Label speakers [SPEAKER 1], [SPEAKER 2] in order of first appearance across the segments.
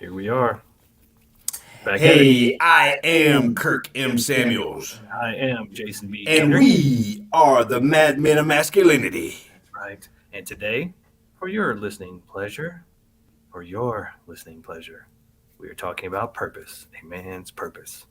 [SPEAKER 1] Here we are, back at it.
[SPEAKER 2] Hey, I am Kirk M. Samuels,
[SPEAKER 1] And I am Jason B.
[SPEAKER 2] and
[SPEAKER 1] Gaynor.
[SPEAKER 2] we are the Madmen of Masculinity.
[SPEAKER 1] That's right. And today, for your listening pleasure, we are talking about purpose, a man's purpose.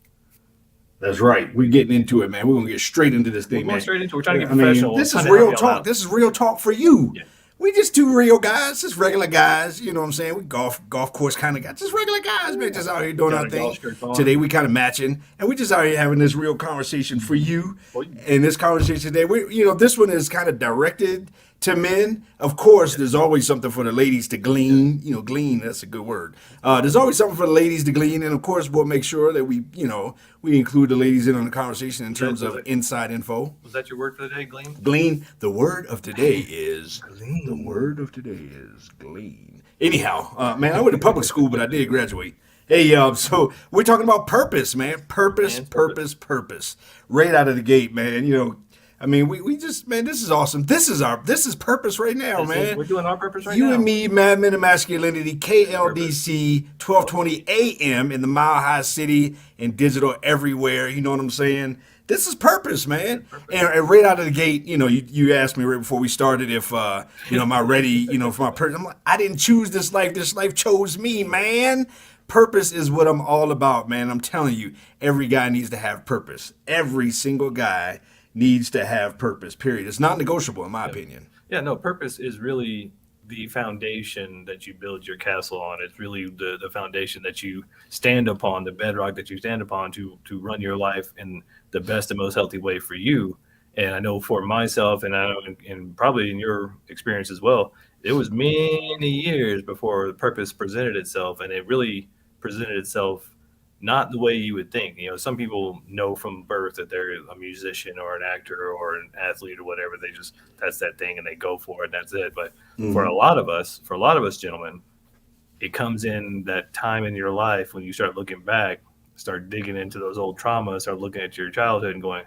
[SPEAKER 2] That's right. We're getting into it, man. We're going to get straight into this thing,
[SPEAKER 1] We're going
[SPEAKER 2] man.
[SPEAKER 1] straight into it. We're trying to get professional.
[SPEAKER 2] This
[SPEAKER 1] We're
[SPEAKER 2] is
[SPEAKER 1] trying to help
[SPEAKER 2] real
[SPEAKER 1] y'all
[SPEAKER 2] talk.
[SPEAKER 1] out.
[SPEAKER 2] This is real talk for you.
[SPEAKER 1] Yeah.
[SPEAKER 2] We just two real guys, just regular guys. You know what I'm saying? We golf course kind of guys, just regular guys, man. Just out here doing
[SPEAKER 1] Got
[SPEAKER 2] our
[SPEAKER 1] our
[SPEAKER 2] thing.
[SPEAKER 1] golf skirts on.
[SPEAKER 2] Today we kind of matching, and we just out here having this real conversation for you.
[SPEAKER 1] Well,
[SPEAKER 2] And this conversation today, this one is kind of directed to men. Of course, there's always something for the ladies to glean. Glean, that's a good word. There's always something for the ladies to glean, and of course, we'll make sure that we include the ladies in on the conversation in terms of inside info.
[SPEAKER 1] Was that your word for the day, Glean?
[SPEAKER 2] Glean. The word of today is glean. The word of today is glean. Anyhow, man, I went to public school, but I did graduate. Hey, so we're talking about purpose, man. Purpose. Right out of the gate, man. We just, man, this is awesome. This is purpose right now, man.
[SPEAKER 1] We're doing our purpose right
[SPEAKER 2] You
[SPEAKER 1] now.
[SPEAKER 2] and me, Madmen of Masculinity, KLDC, 1220 AM in the Mile High City and digital everywhere. You know what I'm saying? This is purpose, man. And right out of the gate, you asked me right before we started if, am I ready, for my purpose? I'm like, I didn't choose this life. This life chose me, man. Purpose is what I'm all about, man. I'm telling you, every guy needs to have purpose. Every single guy needs to have purpose, period. It's not negotiable, in my opinion.
[SPEAKER 1] Yeah, no, purpose is really the foundation that you build your castle on. It's really the foundation that you stand upon, the bedrock that you stand upon to run your life in the best and most healthy way for you. And I know for myself, and I know and probably in your experience as well, it was many years before the purpose presented itself, and it really presented itself not the way you would think. Some people know from birth that they're a musician or an actor or an athlete or whatever. That's that thing and they go for it and that's it. But for a lot of us gentlemen, it comes in that time in your life when you start looking back, start digging into those old traumas, start looking at your childhood and going,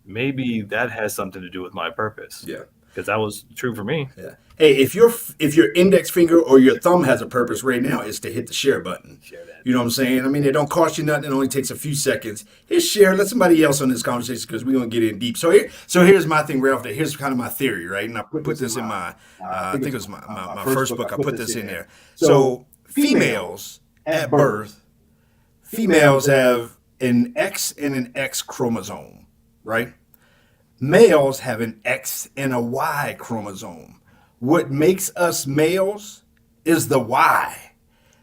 [SPEAKER 1] maybe that has something to do with my purpose.
[SPEAKER 2] Yeah.
[SPEAKER 1] Because that was true for me.
[SPEAKER 2] Yeah. Hey, if your index finger or your thumb has a purpose right now, it's to hit the share button.
[SPEAKER 1] Share that.
[SPEAKER 2] You know what I'm saying? I mean, it don't cost you nothing. It only takes a few seconds. Hit share. Let somebody else on this conversation because we're gonna get in deep. So here's my thing right off there. Here's kind of my theory, right? And I put this in my I think it was my first book. I put this in there. So females at birth, females have an X and an X chromosome, right? Males have an X and a Y chromosome. What makes us males is the Y.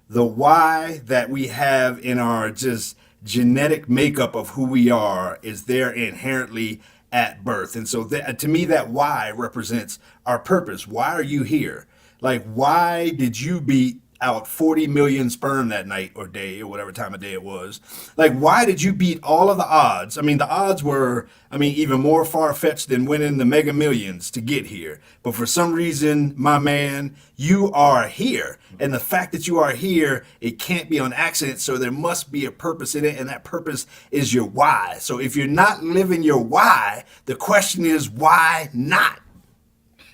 [SPEAKER 2] The Y that we have in our just genetic makeup of who we are is there inherently at birth. And so to me, that Y represents our purpose. Why are you here? Like, why did you beat out 40 million sperm that night or day or whatever time of day it was? Like, why did you beat all of the odds? I mean, the odds were, even more far-fetched than winning the Mega Millions to get here. But for some reason, my man, you are here. And the fact that you are here, it can't be on accident. So there must be a purpose in it. And that purpose is your why. So if you're not living your why, the question is, why not?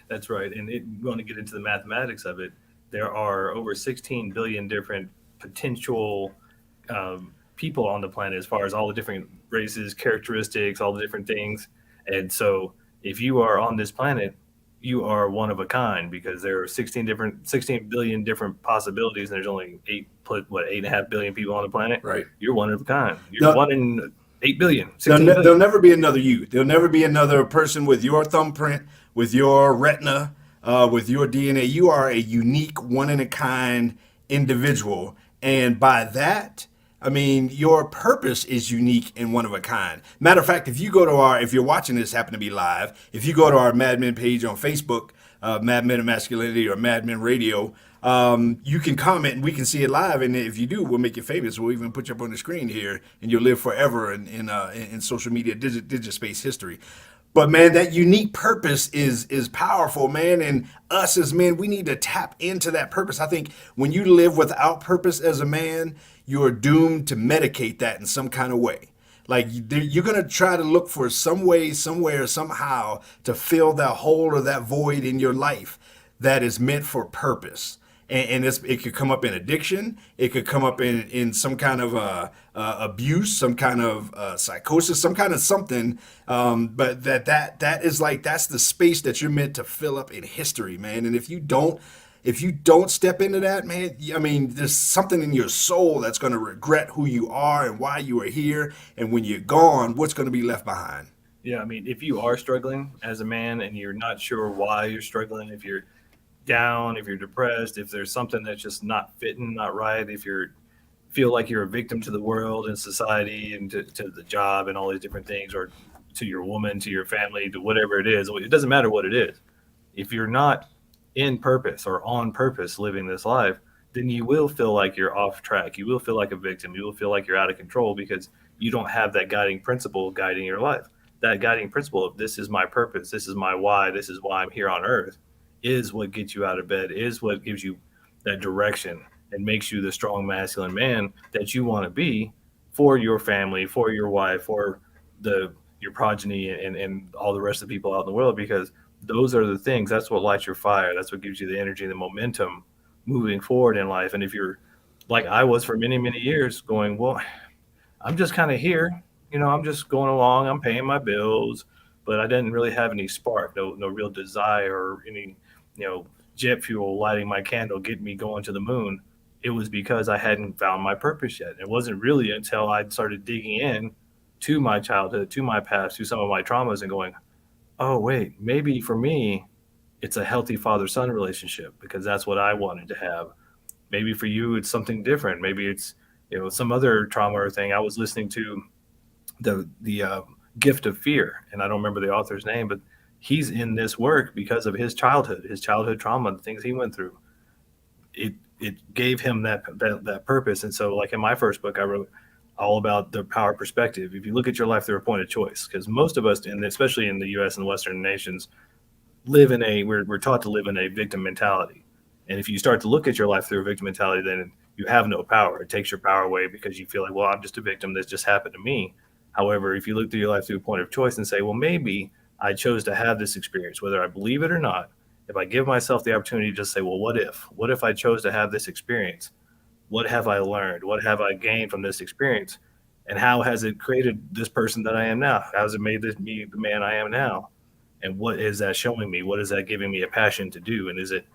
[SPEAKER 1] That's right. And going to get into the mathematics of it, there are over 16 billion different potential people on the planet as far as all the different races, characteristics, all the different things. And so if you are on this planet, you are one of a kind because there are 16 billion different possibilities. And there's only 8.5 billion people on the planet.
[SPEAKER 2] Right.
[SPEAKER 1] You're one of a kind. You're one in 8 billion.
[SPEAKER 2] There'll never be another you. There'll never be another person with your thumbprint, with your retina, with your DNA. You are a unique, one-in-a-kind individual. And by that, your purpose is unique and one of a kind. Matter of fact, if you're watching this, happen to be live, if you go to our Mad Men page on Facebook, Mad Men of Masculinity or Mad Men Radio, you can comment and we can see it live. And if you do, we'll make you famous. We'll even put you up on the screen here and you'll live forever in social media, digit space history. But man, that unique purpose is powerful, man. And us as men, we need to tap into that purpose. I think when you live without purpose as a man, you're doomed to medicate that in some kind of way. Like you're going to try to look for some way, somewhere, somehow to fill that hole or that void in your life that is meant for purpose. it could come up in addiction. It could come up in some kind of abuse, some kind of psychosis, some kind of something. But that is like that's the space that you're meant to fill up in history, man. And if you don't step into that, man, I mean, there's something in your soul that's going to regret who you are and why you are here. And when you're gone, what's going to be left behind?
[SPEAKER 1] Yeah, I mean, if you are struggling as a man and you're not sure why you're struggling, if you're down, if you're depressed, if there's something that's just not fitting, not right, if you feel like you're a victim to the world and society and to the job and all these different things, or to your woman, to your family, to whatever it is, it doesn't matter what it is. If you're not in purpose or on purpose living this life, then you will feel like you're off track. You will feel like a victim. You will feel like you're out of control because you don't have that guiding principle guiding your life. That guiding principle of this is my purpose, this is my why, this is why I'm here on earth is what gets you out of bed, is what gives you that direction and makes you the strong masculine man that you want to be for your family, for your wife, for the your progeny and all the rest of the people out in the world, because those are the things, that's what lights your fire, that's what gives you the energy and the momentum moving forward in life. And if you're like I was for many, many years going, well, I'm just kind of here, I'm just going along, I'm paying my bills, but I didn't really have any spark, no real desire or any, you know, jet fuel lighting my candle, getting me going to the moon. It was because I hadn't found my purpose yet. It wasn't really until I started digging in to my childhood, to my past, to some of my traumas and going, oh, wait, maybe for me, it's a healthy father son relationship because that's what I wanted to have. Maybe for you, it's something different. Maybe it's, some other trauma or thing. I was listening to the Gift of Fear, and I don't remember the author's name, but he's in this work because of his childhood trauma, the things he went through. It gave him that purpose. And so, like in my first book, I wrote all about the power perspective. If you look at your life through a point of choice, because most of us, and especially in the U.S. and Western nations, we're taught to live in a victim mentality. And if you start to look at your life through a victim mentality, then you have no power. It takes your power away because you feel like, well, I'm just a victim. This just happened to me. However, if you look through your life through a point of choice and say, well, maybe I chose to have this experience, whether I believe it or not, if I give myself the opportunity to just say, well, what if I chose to have this experience? What have I learned? What have I gained from this experience? And how has it created this person that I am now? How has it made me the man I am now? And what is that showing me? What is that giving me a passion to do? And is it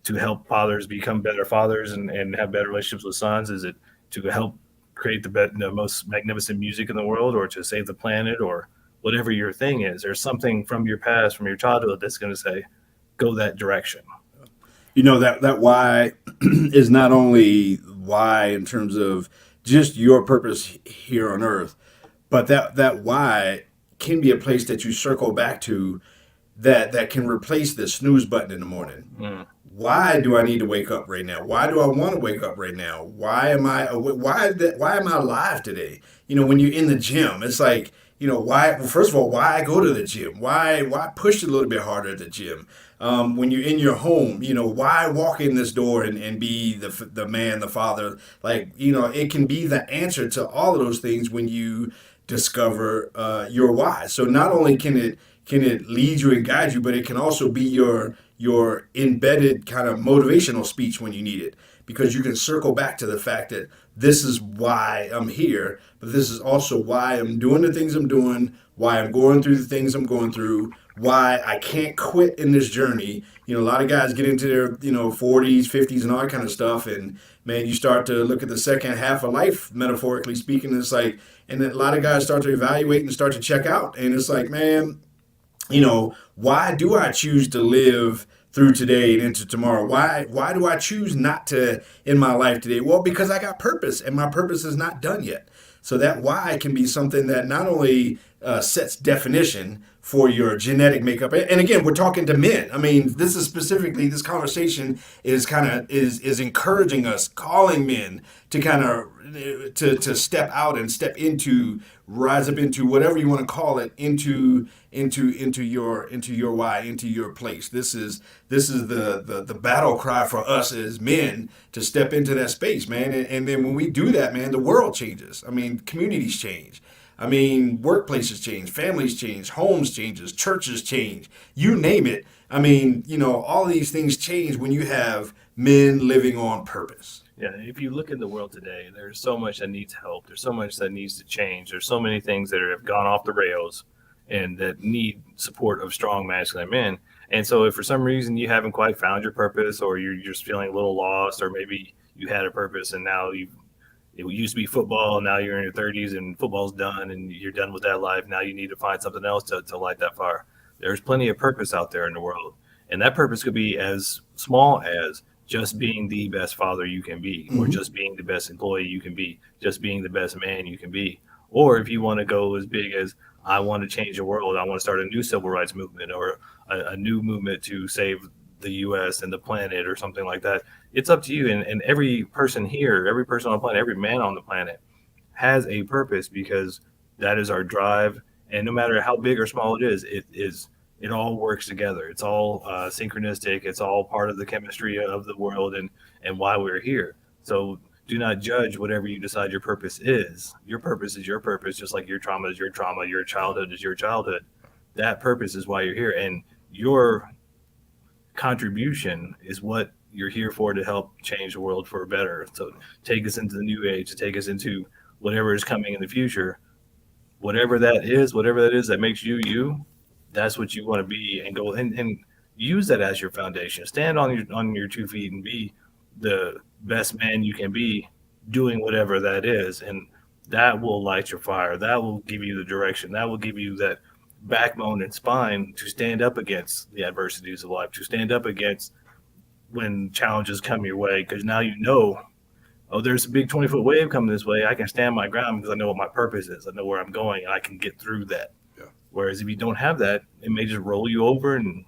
[SPEAKER 1] to help fathers become better fathers and have better relationships with sons? Is it to help create the most magnificent music in the world, or to save the planet, or whatever your thing is? There's something from your past, from your childhood, that's going to say, go that direction.
[SPEAKER 2] That why is not only why in terms of just your purpose here on earth, but that why can be a place that you circle back to that can replace the snooze button in the morning. Why do I need to wake up right now? Why do I want to wake up right now? Why am I alive today? When you're in the gym, it's like, why? Well, first of all, why I go to the gym? Why push a little bit harder at the gym? When you're in your home, why walk in this door and be the man, the father? Like, it can be the answer to all of those things when you discover your why. So not only can it lead you and guide you, but it can also be your embedded kind of motivational speech when you need it, because you can circle back to the fact that this is why I'm here, but this is also why I'm doing the things I'm doing, why I'm going through the things I'm going through, why I can't quit in this journey. A lot of guys get into their 40s, 50s, and all that kind of stuff, and man, you start to look at the second half of life, metaphorically speaking. It's like, and then a lot of guys start to evaluate and start to check out, and it's like, man, why do I choose to live through today and into tomorrow? Why do I choose not to in my life today? Well, because I got purpose, and my purpose is not done yet. So that why can be something that not only sets definition for your genetic makeup, and again, we're talking to men. I mean, this conversation is encouraging us, calling men to kind of to step out and rise up into whatever you want to call it, into your why, into your place. This is the battle cry for us as men to step into that space, man. And then when we do that, man, the world changes. I mean, communities change. I mean, workplaces change, families change, homes changes, churches change, you name it. I mean, all these things change when you have men living on purpose.
[SPEAKER 1] Yeah, if you look in the world today, there's so much that needs help. There's so much that needs to change. There's so many things that have gone off the rails and that need support of strong masculine men. And so if for some reason you haven't quite found your purpose, or you're just feeling a little lost, or maybe you had a purpose and now it used to be football, and now you're in your 30s and football's done and you're done with that life. Now you need to find something else to light that fire. There's plenty of purpose out there in the world. And that purpose could be as small as just being the best father you can be, or just being the best employee you can be, just being the best man you can be. Or if you want to go as big as, I want to change the world, I want to start a new civil rights movement, or a new movement to save the U.S. and the planet, or something like that. It's up to you. And every person here, every person on the planet, every man on the planet has a purpose, because that is our drive. And no matter how big or small it all works together. It's all synchronistic. It's all part of the chemistry of the world and why we're here. So do not judge whatever you decide your purpose is. Your purpose is your purpose, just like your trauma is your trauma, your childhood is your childhood. That purpose is why you're here. And your contribution is what you're here for, to help change the world for better. So take us into the new age, to take us into whatever is coming in the future. Whatever that is that makes you you, that's what you want to be, and go and use that as your foundation. Stand on your 2 feet and be the best man you can be, doing whatever that is. And that will light your fire. That will give you the direction. That will give you that backbone and spine to stand up against the adversities of life, to stand up against when challenges come your way. Because now you know, oh, there's a big 20-foot wave coming this way. I can stand my ground because I know what my purpose is. I know where I'm going, and I can get through that. Whereas if you don't have that, it may just roll you over and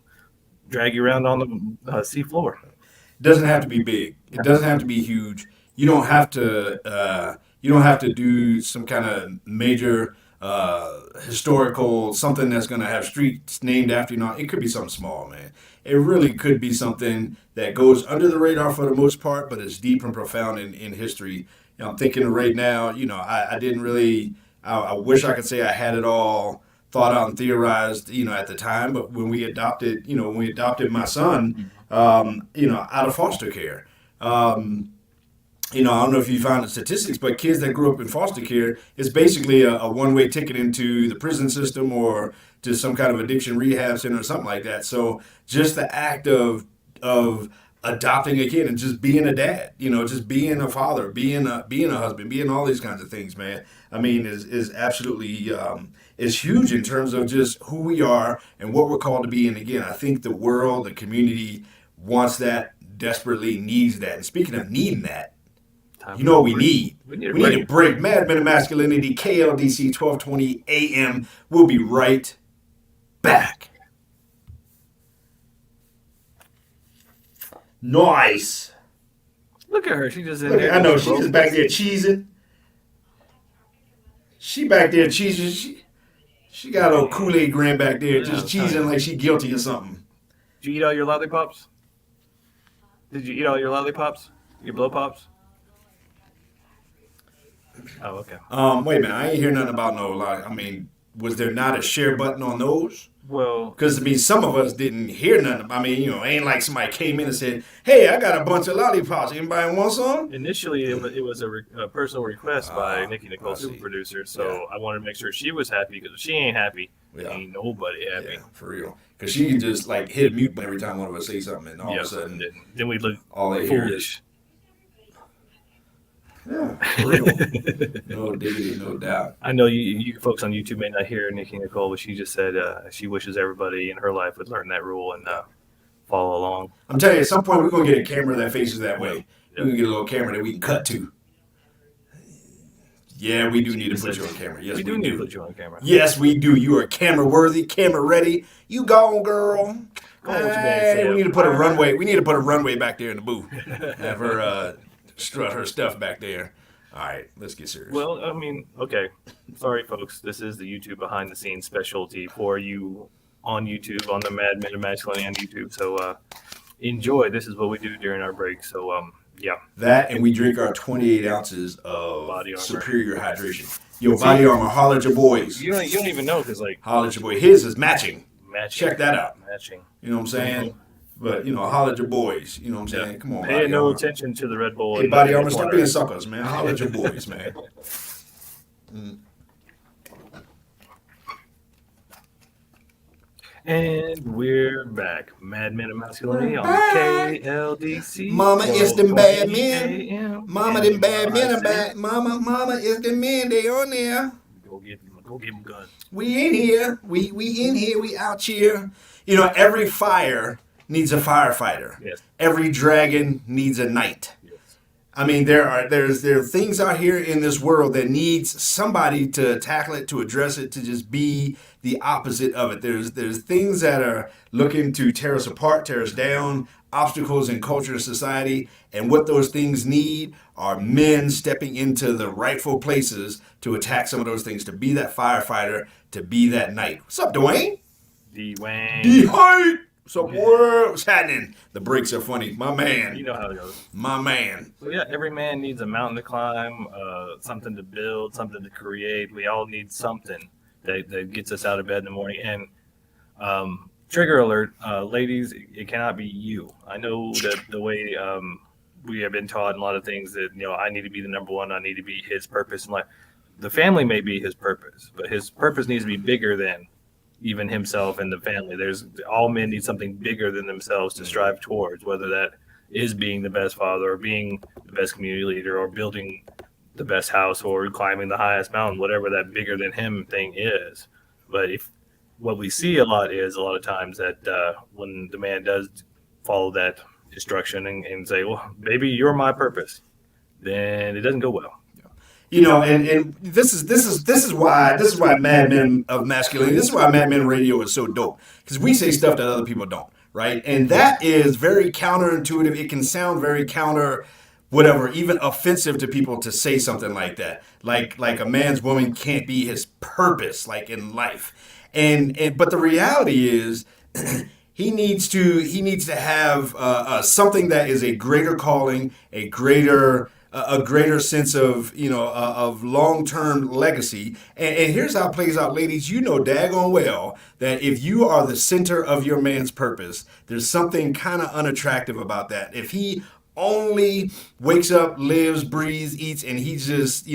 [SPEAKER 1] drag you around on the sea floor.
[SPEAKER 2] It doesn't have to be big. It doesn't have to be huge. You don't have to. You don't have to do some kind of major historical something that's going to have streets named after you. It could be something small, man. It really could be something that goes under the radar for the most part, but it's deep and profound in history. I'm thinking right now. I didn't really. I wish I could say I had it all thought out and theorized, at the time. But when we adopted my son, out of foster care, I don't know if you found the statistics, but kids that grew up in foster care is basically a one-way ticket into the prison system or to some kind of addiction rehab center or something like that. So just the act of adopting a kid and just being a dad, just being a father, being a husband, being all these kinds of things, man. I mean, is absolutely is huge in terms of just who we are and what we're called to be. And again, I think the world, the community wants that, desperately needs that. And speaking of needing that, what we need? We need a break. Mad Men of Masculinity, KLDC 1220 AM. We'll be right back. Nice.
[SPEAKER 1] Look at her. She just in there.
[SPEAKER 2] I know. She's just back there cheesing. She back there cheesing. She got a little Kool-Aid grand back there just cheesing like she guilty or something.
[SPEAKER 1] Did you eat all your lollipops? Did you eat all your lollipops? Your blow pops? Oh, okay.
[SPEAKER 2] Wait a minute. I ain't hear nothing about no lollipop. I mean, was there not a share button on those?
[SPEAKER 1] Well,
[SPEAKER 2] because some of us didn't hear nothing. I mean, ain't like somebody came in and said, "Hey, I got a bunch of lollipops. Anybody want some?"
[SPEAKER 1] Initially, it was a personal request by Nikki Nicole, super producer. So I wanted to make sure she was happy, because if she ain't happy, ain't nobody happy.
[SPEAKER 2] Yeah, for real. Because she can just like hit mute every time one of us say something, and all of a sudden,
[SPEAKER 1] then we look
[SPEAKER 2] all
[SPEAKER 1] foolish.
[SPEAKER 2] Yeah, for real. No diggity, no doubt.
[SPEAKER 1] I know you folks on YouTube may not hear Nikki Nicole, but she just said she wishes everybody in her life would learn that rule and follow along.
[SPEAKER 2] I'm telling you, at some point we're going to get a camera that faces that way. We're going to get a little camera that we can cut to. Yeah, we do need to put you on camera. Yes, we do need to put you on camera. Yes, we do. You are camera worthy, camera ready. You gone, girl. Hey, we need to put a runway. We need to put a runway back there in the booth. Have her strut her stuff back there. All right, let's get serious.
[SPEAKER 1] Well, I mean, okay. Sorry, folks. This is the YouTube behind the scenes specialty for you on YouTube, on the Mad Men of Masculinity on YouTube. So enjoy. This is what we do during our break. So, yeah.
[SPEAKER 2] That, and we drink our 28 ounces of superior hydration. Yo, Body Armor, holler at your boys.
[SPEAKER 1] You don't even know, because, like,
[SPEAKER 2] holler at your boy. His is matching.
[SPEAKER 1] Matching.
[SPEAKER 2] Check that out.
[SPEAKER 1] Matching.
[SPEAKER 2] You know what I'm saying? but holler at your boys. You know what I'm saying? Come on,
[SPEAKER 1] Pay
[SPEAKER 2] body
[SPEAKER 1] no
[SPEAKER 2] armor.
[SPEAKER 1] attention to the Red Bull.
[SPEAKER 2] Hey,
[SPEAKER 1] in
[SPEAKER 2] body
[SPEAKER 1] the
[SPEAKER 2] armor, stop
[SPEAKER 1] corner.
[SPEAKER 2] being suckers, man. Holler at your boys, man.
[SPEAKER 1] And we're back. Mad Men of Masculinity
[SPEAKER 2] We're
[SPEAKER 1] on
[SPEAKER 2] back.
[SPEAKER 1] KLDC.
[SPEAKER 2] Mama is them bad men.
[SPEAKER 1] 12:20 a.m.
[SPEAKER 2] Mama,
[SPEAKER 1] And
[SPEAKER 2] them bad men are
[SPEAKER 1] I say,
[SPEAKER 2] bad. Mama is them men. They on there.
[SPEAKER 1] go get him a gun.
[SPEAKER 2] We in here. We in here. We out here. Every fire needs a firefighter.
[SPEAKER 1] Yes.
[SPEAKER 2] Every dragon needs a knight.
[SPEAKER 1] Yes.
[SPEAKER 2] I mean, there are things out here in this world that needs somebody to tackle it, to address it, to just be the opposite of it. There's things that are looking to tear us apart, tear us down, obstacles in culture and society, and what those things need are men stepping into the rightful places to attack some of those things, to be that firefighter, to be that knight. What's up, Dwayne?
[SPEAKER 1] D-Wayne.
[SPEAKER 2] D-Hype! So, boy, what's happening? The breaks are funny. My man.
[SPEAKER 1] You know how it goes.
[SPEAKER 2] My man.
[SPEAKER 1] So yeah, every man needs a mountain to climb, something to build, something to create. We all need something that gets us out of bed in the morning. And trigger alert, ladies, it cannot be you. I know that the way we have been taught in a lot of things that, I need to be the number one. I need to be his purpose in life. The family may be his purpose, but his purpose needs to be bigger than even himself and the family. All men need something bigger than themselves to strive towards, whether that is being the best father or being the best community leader or building the best house or climbing the highest mountain, whatever that bigger than him thing is. But what we see a lot of times that when the man does follow that instruction and say, well, maybe you're my purpose, then it doesn't go well.
[SPEAKER 2] And this is why Mad Men of Masculinity. This is why Mad Men Radio is so dope, because we say stuff that other people don't, right? And that is very counterintuitive. It can sound very whatever, even offensive to people to say something like that. Like a man's woman can't be his purpose, like in life. But the reality is, he needs to have something that is a greater calling, a greater sense of of long-term legacy. And here's how it plays out, ladies. Daggone well that if you are the center of your man's purpose, there's something kind of unattractive about that. If he only wakes up, lives, breathes, eats, and he's just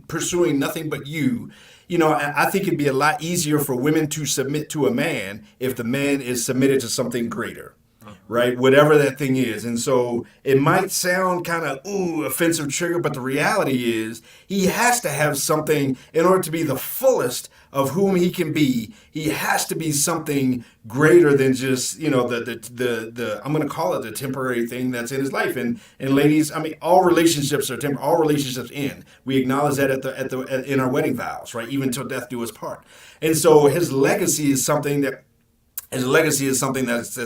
[SPEAKER 2] pursuing nothing but you. I think it'd be a lot easier for women to submit to a man if the man is submitted to something greater, right? Whatever that thing is. And so it might sound kind of, offensive trigger, but the reality is he has to have something in order to be the fullest of whom he can be. He has to be something greater than just, the I'm going to call it the temporary thing that's in his life. And ladies, I mean, all relationships are temporary. All relationships end. We acknowledge that in our wedding vows, right? Even till death do us part. And so his legacy is something that's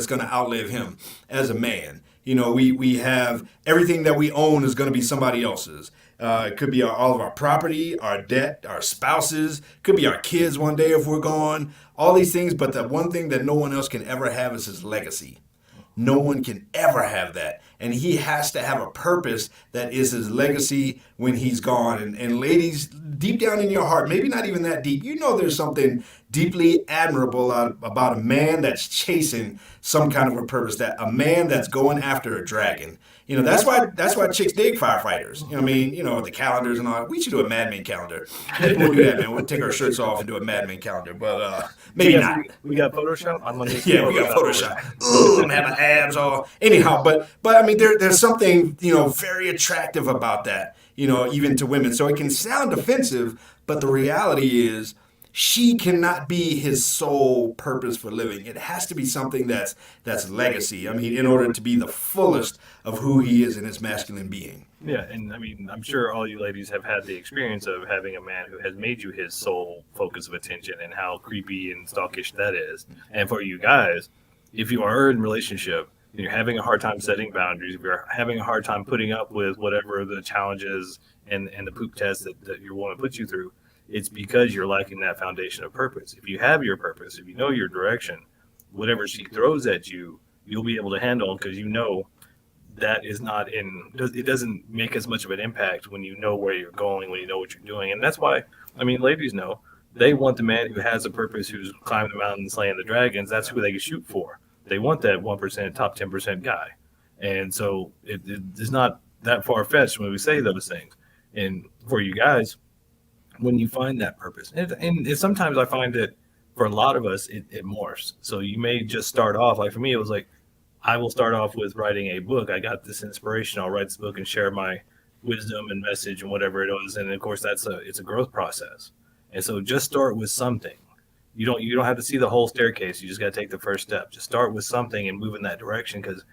[SPEAKER 2] going to outlive him as a man. We have everything that we own is going to be somebody else's. It could be all of our property, our debt, our spouses, could be our kids one day if we're gone, all these things. But the one thing that no one else can ever have is his legacy. No one can ever have that. And he has to have a purpose that is his legacy when he's gone. And ladies, deep down in your heart, maybe not even that deep, there's something deeply admirable about a man that's chasing some kind of a purpose, that a man that's going after a dragon. That's why chicks dig firefighters. The calendars and all. We should do a Mad Men calendar. We'll do that, man. We'll take our shirts off and do a Mad Men calendar, but maybe not.
[SPEAKER 1] We got Photoshop. I'm gonna
[SPEAKER 2] yeah, we got Photoshop. Ooh, I'm having my abs all. Anyhow, but I mean, there's something very attractive about that. Even to women. So it can sound offensive, but the reality is, she cannot be his sole purpose for living. It has to be something that's legacy. I mean, in order to be the fullest of who he is in his masculine being.
[SPEAKER 1] Yeah, and I mean, I'm sure all you ladies have had the experience of having a man who has made you his sole focus of attention, and how creepy and stalkish that is. And for you guys, if you are in a relationship and you're having a hard time setting boundaries, if you're having a hard time putting up with whatever the challenges and the poop test that your woman puts you through, it's because you're lacking that foundation of purpose. If you have your purpose, if you know your direction, whatever she throws at you, you'll be able to handle, because that is not it doesn't make as much of an impact when you know where you're going, when you know what you're doing. And that's why, I mean, ladies know they want the man who has a purpose, who's climbing the mountain, slaying the dragons. That's who they shoot for. they want that 1% top 10% guy. And so it is not that far fetched when we say those things. And for you guys, when you find that purpose, and sometimes I find that for a lot of us, it morphs. So you may just start off, like for me, it was like, I will start off with writing a book. I got this inspiration. I'll write this book and share my wisdom and message and whatever it is. And of course, it's a growth process. And so just start with something. You don't have to see the whole staircase. You just got to take the first step. Just start with something and move in that direction, because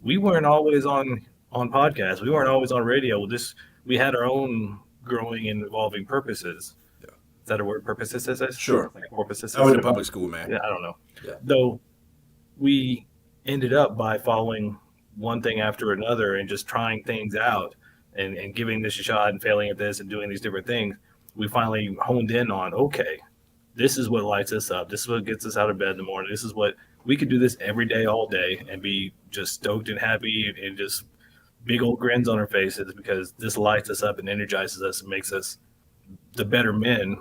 [SPEAKER 1] we weren't always on podcasts. We weren't always on radio. We had our own growing and evolving purposes.
[SPEAKER 2] Yeah.
[SPEAKER 1] Is that a word? Purposes?
[SPEAKER 2] Sure.
[SPEAKER 1] Like purposes?
[SPEAKER 2] I went to public school, man.
[SPEAKER 1] Yeah, I don't know.
[SPEAKER 2] Yeah.
[SPEAKER 1] Though we ended up by following one thing after another and just trying things out and giving this a shot and failing at this and doing these different things. We finally honed in on, okay, this is what lights us up. This is what gets us out of bed in the morning. This is what we could do this every day, all day, and be just stoked and happy and just big old grins on our faces, because this lights us up and energizes us and makes us the better men.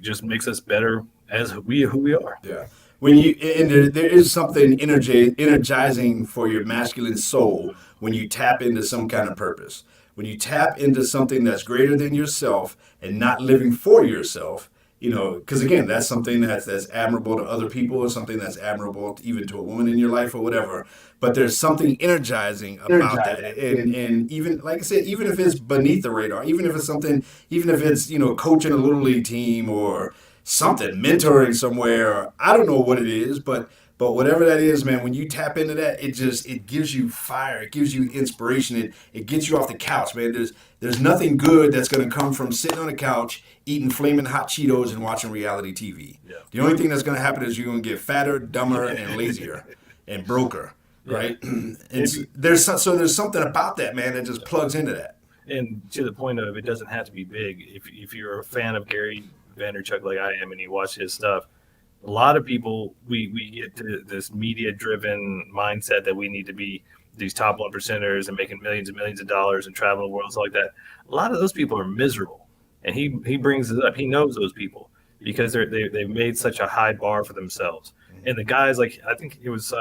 [SPEAKER 1] Just makes us better as who we are.
[SPEAKER 2] Yeah. There is something energizing for your masculine soul when you tap into some kind of purpose. When you tap into something that's greater than yourself and not living for yourself, because again, that's something that's admirable to other people, or something that's admirable even to a woman in your life or whatever. But there's something energizing about that, and even like I said, even if it's beneath the radar, even if it's coaching a little league team or something, mentoring somewhere, or I don't know what it is, but whatever that is, man, when you tap into that, it gives you fire, it gives you inspiration, it gets you off the couch, man. There's nothing good that's going to come from sitting on the couch, eating flaming hot Cheetos and watching reality TV.
[SPEAKER 1] Yeah.
[SPEAKER 2] The only thing that's going to happen is you're going to get fatter, dumber, and lazier, and broker, right?
[SPEAKER 1] Yeah.
[SPEAKER 2] There's something about that, man, that just plugs into that.
[SPEAKER 1] And to the point of, it doesn't have to be big. If you're a fan of Gary Vaynerchuk like I am, and you watch his stuff, a lot of people, we get to this media driven mindset that we need to be these top 1%ers and making millions and millions of dollars and traveling the world, stuff like that. A lot of those people are miserable, and he brings it up. He knows those people because they've made such a high bar for themselves. And the guys, like, I think it was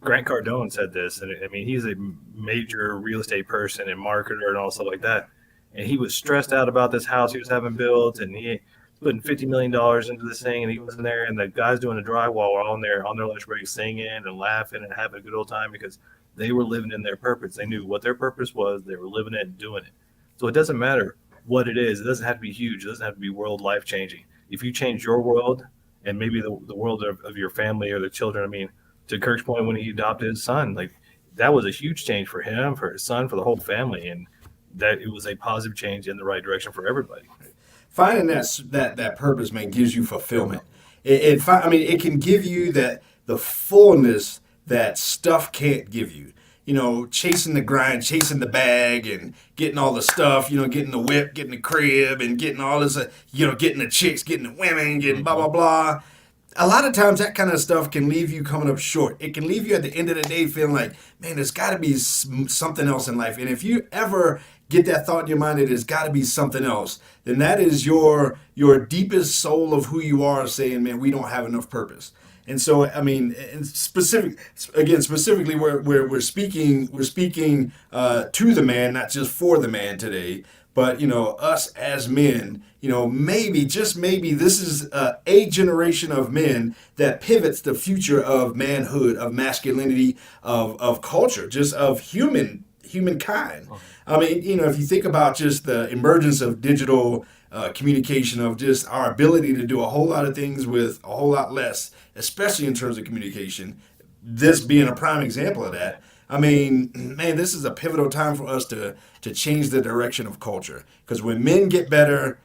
[SPEAKER 1] Grant Cardone said this, and I mean, he's a major real estate person and marketer and all stuff like that. And he was stressed out about this house he was having built, and he putting $50 million into this thing, and he was in there, and the guys doing the drywall were on their lunch break singing and laughing and having a good old time, because they were living in their purpose. They knew what their purpose was. They were living it and doing it. So it doesn't matter what it is. It doesn't have to be huge. It doesn't have to be world life changing. If you change your world and maybe the world of your family or the children, I mean, to Kirk's point, when he adopted his son, like, that was a huge change for him, for his son, for the whole family, and that it was a positive change in the right direction for everybody.
[SPEAKER 2] Finding that purpose, man, gives you fulfillment. It can give you the fullness that stuff can't give you. Chasing the grind, chasing the bag, and getting all the stuff. Getting the whip, getting the crib, and getting all this. Getting the chicks, getting the women, getting blah blah blah. A lot of times that kind of stuff can leave you coming up short. It can leave you at the end of the day feeling like, man, there's got to be something else in life. And if you ever get that thought in your mind that there's got to be something else, then that is your deepest soul of who you are saying, man, we don't have enough purpose. And so, I mean, specifically, we're speaking to the man, not just for the man today. But, us as men, maybe, just maybe, this is a generation of men that pivots the future of manhood, of masculinity, of culture, just of humankind. I mean, if you think about just the emergence of digital communication, of just our ability to do a whole lot of things with a whole lot less, especially in terms of communication, this being a prime example of that. I mean, man, this is a pivotal time for us to change the direction of culture. Because when men get better,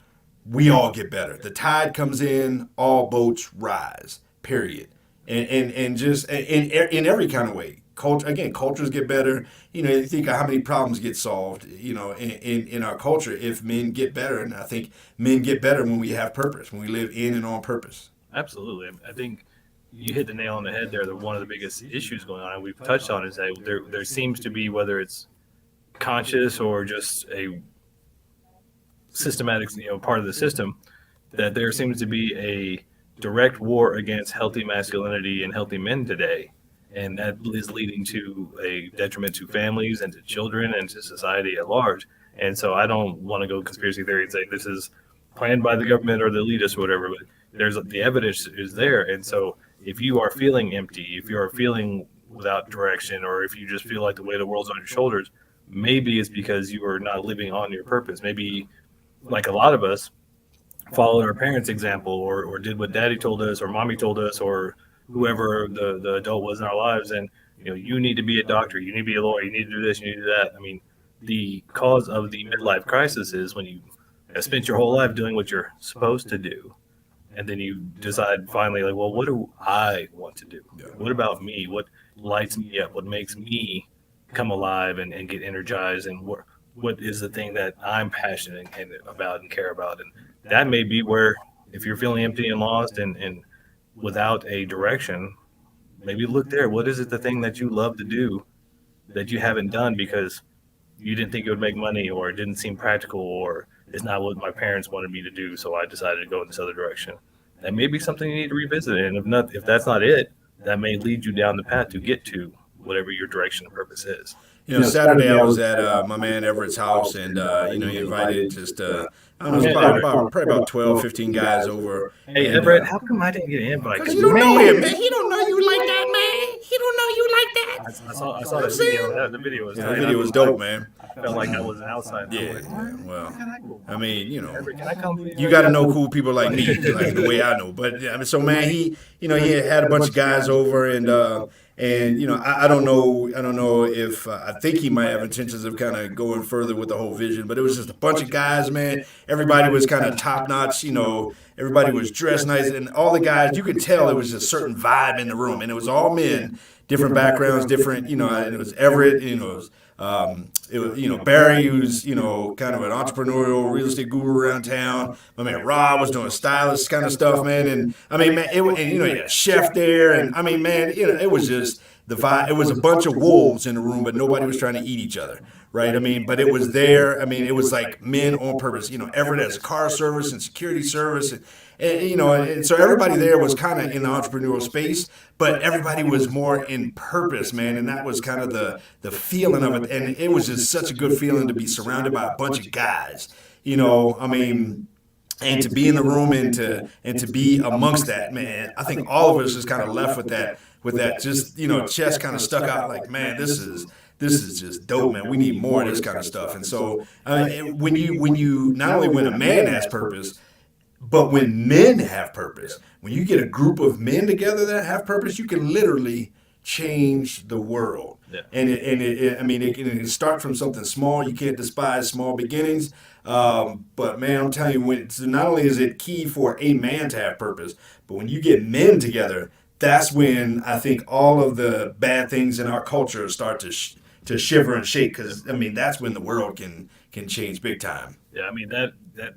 [SPEAKER 2] we all get better. The tide comes in, all boats rise, period. And just in every kind of way. Cultures get better. You think of how many problems get solved, in our culture if men get better. And I think men get better when we have purpose, when we live in and on purpose.
[SPEAKER 1] Absolutely. I think you hit the nail on the head there. That one of the biggest issues going on, and we've touched on, is that there seems to be, whether it's conscious or just a systematic, part of the system, that there seems to be direct war against healthy masculinity and healthy men today. And that is leading to a detriment to families and to children and to society at large. And so I don't want to go conspiracy theory and say this is planned by the government or the elitists or whatever, but there's the evidence is there. And so if you are feeling empty, if you are feeling without direction, or if you just feel like the weight of the world's on your shoulders, maybe it's because you are not living on your purpose. Maybe, like a lot of us, followed our parents' example, or did what daddy told us or mommy told us or whoever the adult was in our lives. And, you need to be a doctor, you need to be a lawyer, you need to do this, you need to do that. I mean, the cause of the midlife crisis is when you have spent your whole life doing what you're supposed to do. And then you decide finally, like, well, what do I want to do? What about me? What lights me up? What makes me come alive and get energized? And what is the thing that I'm passionate about and care about? And that may be where, if you're feeling empty and lost and without a direction, maybe look there. What is it, the thing that you love to do that you haven't done because you didn't think it would make money, or it didn't seem practical, or it's not what my parents wanted me to do, so I decided to go in this other direction? That may be something you need to revisit. And if that's not it, that may lead you down the path to get to whatever your direction and purpose is.
[SPEAKER 2] Saturday I was at my man Everett's house, and he invited just I don't know, it was probably about 12, 15 guys over.
[SPEAKER 1] Hey, Everett, how come I didn't get an invite?
[SPEAKER 2] Because you don't know him, man. He don't know you like that, man. He don't know you like that.
[SPEAKER 1] I saw that video. The video was
[SPEAKER 2] the video was dope, man.
[SPEAKER 1] I felt like I was an outsider.
[SPEAKER 2] Yeah, well, I mean,
[SPEAKER 1] Everett, can I come?
[SPEAKER 2] You got to know cool people like me, like the way I know. But I mean, so man, he had a bunch of guys over, and I don't know if I think he might have intentions of kind of going further with the whole vision, but it was just a bunch of guys, man. Everybody was kind of top notch, everybody was dressed nice, and all the guys, you could tell there was a certain vibe in the room, and it was all men, different backgrounds, different, and it was Everett, it was Barry, who's, kind of an entrepreneurial real estate guru around town. My man Rob was doing stylist kind of stuff, man. And I mean, man, he had a chef there. And I mean, man, it was just the vibe. It was a bunch of wolves in the room, but nobody was trying to eat each other. Right. I mean, but it was there. I mean, it was like men on purpose. Everett has car service and security service. And so everybody there was kind of in the entrepreneurial space, but everybody was more in purpose, man. And that was kind of the feeling of it. And it was just such a good feeling to be surrounded by a bunch of guys, I mean, and to be in the room and to be amongst that, man. I think all of us just kind of left with that just, chest kind of stuck out like, man, this is just dope, man. We need more of this kind of stuff. And so when you not only when a man has purpose, but when men have purpose, when you get a group of men together that have purpose, you can literally change the world. Yeah. And it can start from something small. You can't despise small beginnings. But man, I'm telling you, so not only is it key for a man to have purpose, but when you get men together, that's when I think all of the bad things in our culture start to shiver and shake. Because I mean, that's when the world can change big time.
[SPEAKER 1] Yeah, I mean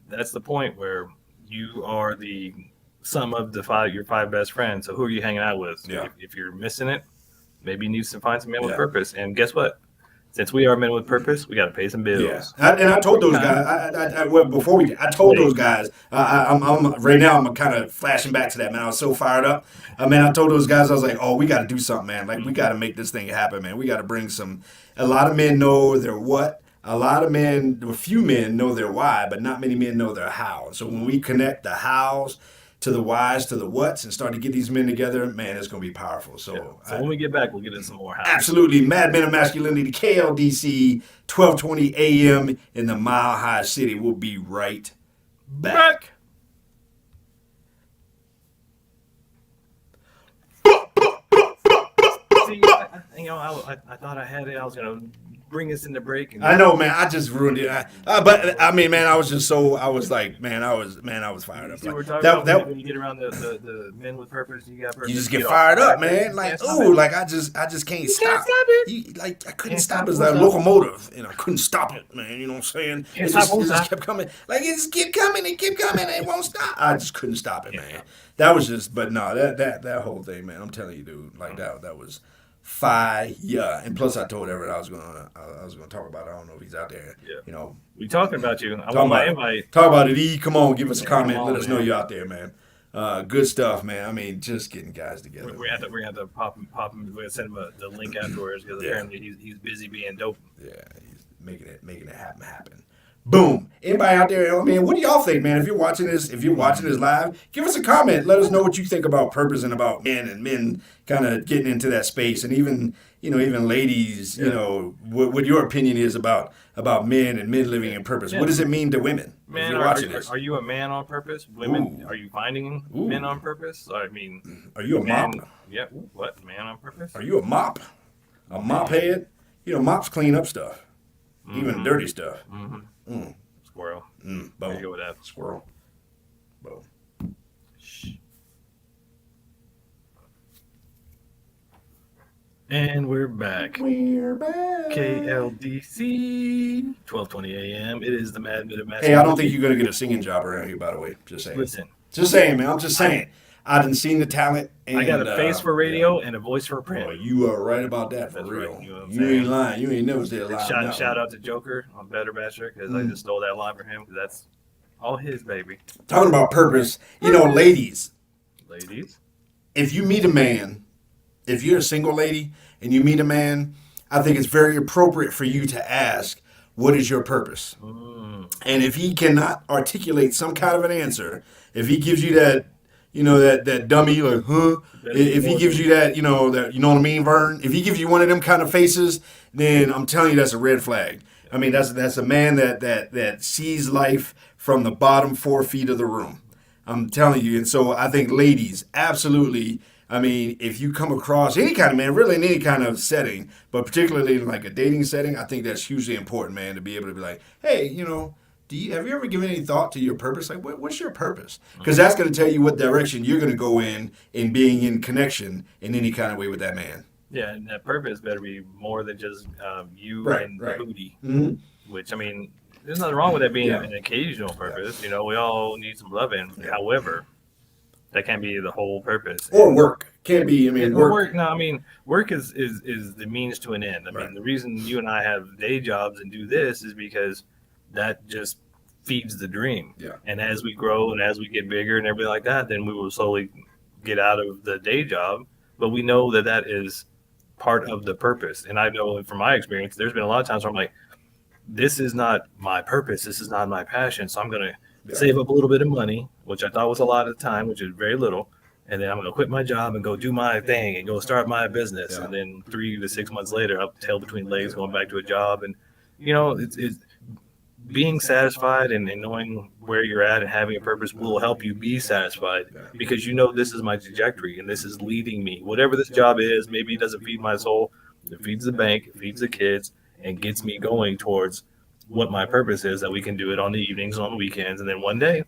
[SPEAKER 1] that's the point where you are the sum of your five best friends. So who are you hanging out with?
[SPEAKER 2] Yeah.
[SPEAKER 1] If you're missing it, maybe you need to find some men with purpose. And guess what? Since we are men with purpose, we got to pay some bills.
[SPEAKER 2] Yeah. And I told those guys, I told those guys, I'm right now, I'm kind of flashing back to that, man. I was so fired up. I told those guys, I was like, we got to do something, man. Like, we got to make this thing happen, man. We got to bring a lot of men know their what. A few men know their why, but not many men know their how. So when we connect the hows to the whys to the whats and start to get these men together, man, it's going to be powerful. So
[SPEAKER 1] when we get back, we'll get into some more hows.
[SPEAKER 2] Absolutely. Mad Men of Masculinity, KLDC, 1220 a.m. in the Mile High City. We'll be right back.
[SPEAKER 1] See, I thought I had it. I was going to bring us in the break. And
[SPEAKER 2] I know, man. I just ruined it. But I mean, man, I was fired up.
[SPEAKER 1] See, we're talking about when you get around the men with purpose, you got purpose.
[SPEAKER 2] You just get fired up, man. Like, I just can't stop it. I couldn't stop it. It's like a locomotive, and I couldn't stop it, man. You know what I'm saying? It just kept coming. Like, it just kept coming. It won't stop. I just couldn't stop it, man. That was just, but no, that whole thing, man. I'm telling you, dude. Like that was fire. And plus, I told Everett I was gonna talk about it. I don't know if he's out there. Yeah.
[SPEAKER 1] We talking about you. I want my invite.
[SPEAKER 2] Talk about it, E. Come on, give us a comment. Let us know you're out there, man. Good stuff, man. I mean, just getting guys together.
[SPEAKER 1] We have to pop him. We're gonna send him the link afterwards because apparently he's busy being dope.
[SPEAKER 2] Yeah, he's making it happen. Boom. Anybody out there? I mean, what do y'all think, man? If you're watching this live, give us a comment. Let us know what you think about purpose and about men kind of getting into that space, and even ladies, what your opinion is about men and men living in purpose. Yeah. What does it mean to women?
[SPEAKER 1] Man, are you a man on purpose? Women, are you finding men on purpose? I mean,
[SPEAKER 2] are you a mop?
[SPEAKER 1] Yeah. What, man on purpose?
[SPEAKER 2] Are you a mop? A mop head? Mops clean up stuff, even dirty stuff.
[SPEAKER 1] Squirrel.
[SPEAKER 2] Boom.
[SPEAKER 1] There you go with that.
[SPEAKER 2] Squirrel. Boom.
[SPEAKER 1] Shh. And we're back. KLDC, 12:20 a.m. It is the Mad Minute Masculinity.
[SPEAKER 2] Hey, I don't think you're going to get a singing job around here, by the way. Just saying.
[SPEAKER 1] Listen.
[SPEAKER 2] Just saying, man. I'm just saying. I didn't see the talent. And,
[SPEAKER 1] I got a face for radio and a voice for print.
[SPEAKER 2] Well, you are right about that for real.
[SPEAKER 1] Right. You
[SPEAKER 2] ain't lying. You ain't never said a lie.
[SPEAKER 1] Shout out to Joker on Better Bachelor because I just stole that line from him because that's all his, baby.
[SPEAKER 2] Talking about purpose, ladies.
[SPEAKER 1] Ladies.
[SPEAKER 2] If you meet a man, if you're a single lady and you meet a man, I think it's very appropriate for you to ask, what is your purpose? And if he cannot articulate some kind of an answer, if he gives you that, that dummy, like, huh? If he gives you that, that, you know what I mean, Vern? If he gives you one of them kind of faces, then I'm telling you that's a red flag. I mean, that's a man that sees life from the bottom 4 feet of the room. I'm telling you. And so I think ladies, absolutely. I mean, if you come across any kind of man, really in any kind of setting, but particularly in like a dating setting, I think that's hugely important, man, to be able to be like, hey, have you ever given any thought to your purpose? Like, what's your purpose? Because that's going to tell you what direction you're going to go in being in connection in any kind of way with that man.
[SPEAKER 1] Yeah, and that purpose better be more than just you and the booty, which, I mean, there's nothing wrong with that being an occasional purpose. We all need some loving. However, that can't be the whole purpose.
[SPEAKER 2] Or work. Can't be, work.
[SPEAKER 1] No, work is the means to an end. I mean, the reason you and I have day jobs and do this is because that just feeds the dream.
[SPEAKER 2] Yeah.
[SPEAKER 1] And as we grow and as we get bigger and everything like that, then we will slowly get out of the day job. But we know that is part of the purpose. And I know from my experience, there's been a lot of times where I'm like, this is not my purpose. This is not my passion. So I'm going to save up a little bit of money, which I thought was a lot at the time, which is very little. And then I'm going to quit my job and go do my thing and go start my business. Yeah. And then 3 to 6 months later, I'll tail between legs going back to a job. And, it's being satisfied and knowing where you're at and having a purpose will help you be satisfied because this is my trajectory and this is leading me. Whatever this job is, maybe it doesn't feed my soul. It feeds the bank, it feeds the kids, and gets me going towards what my purpose is, that we can do it on the evenings, on the weekends, and then one day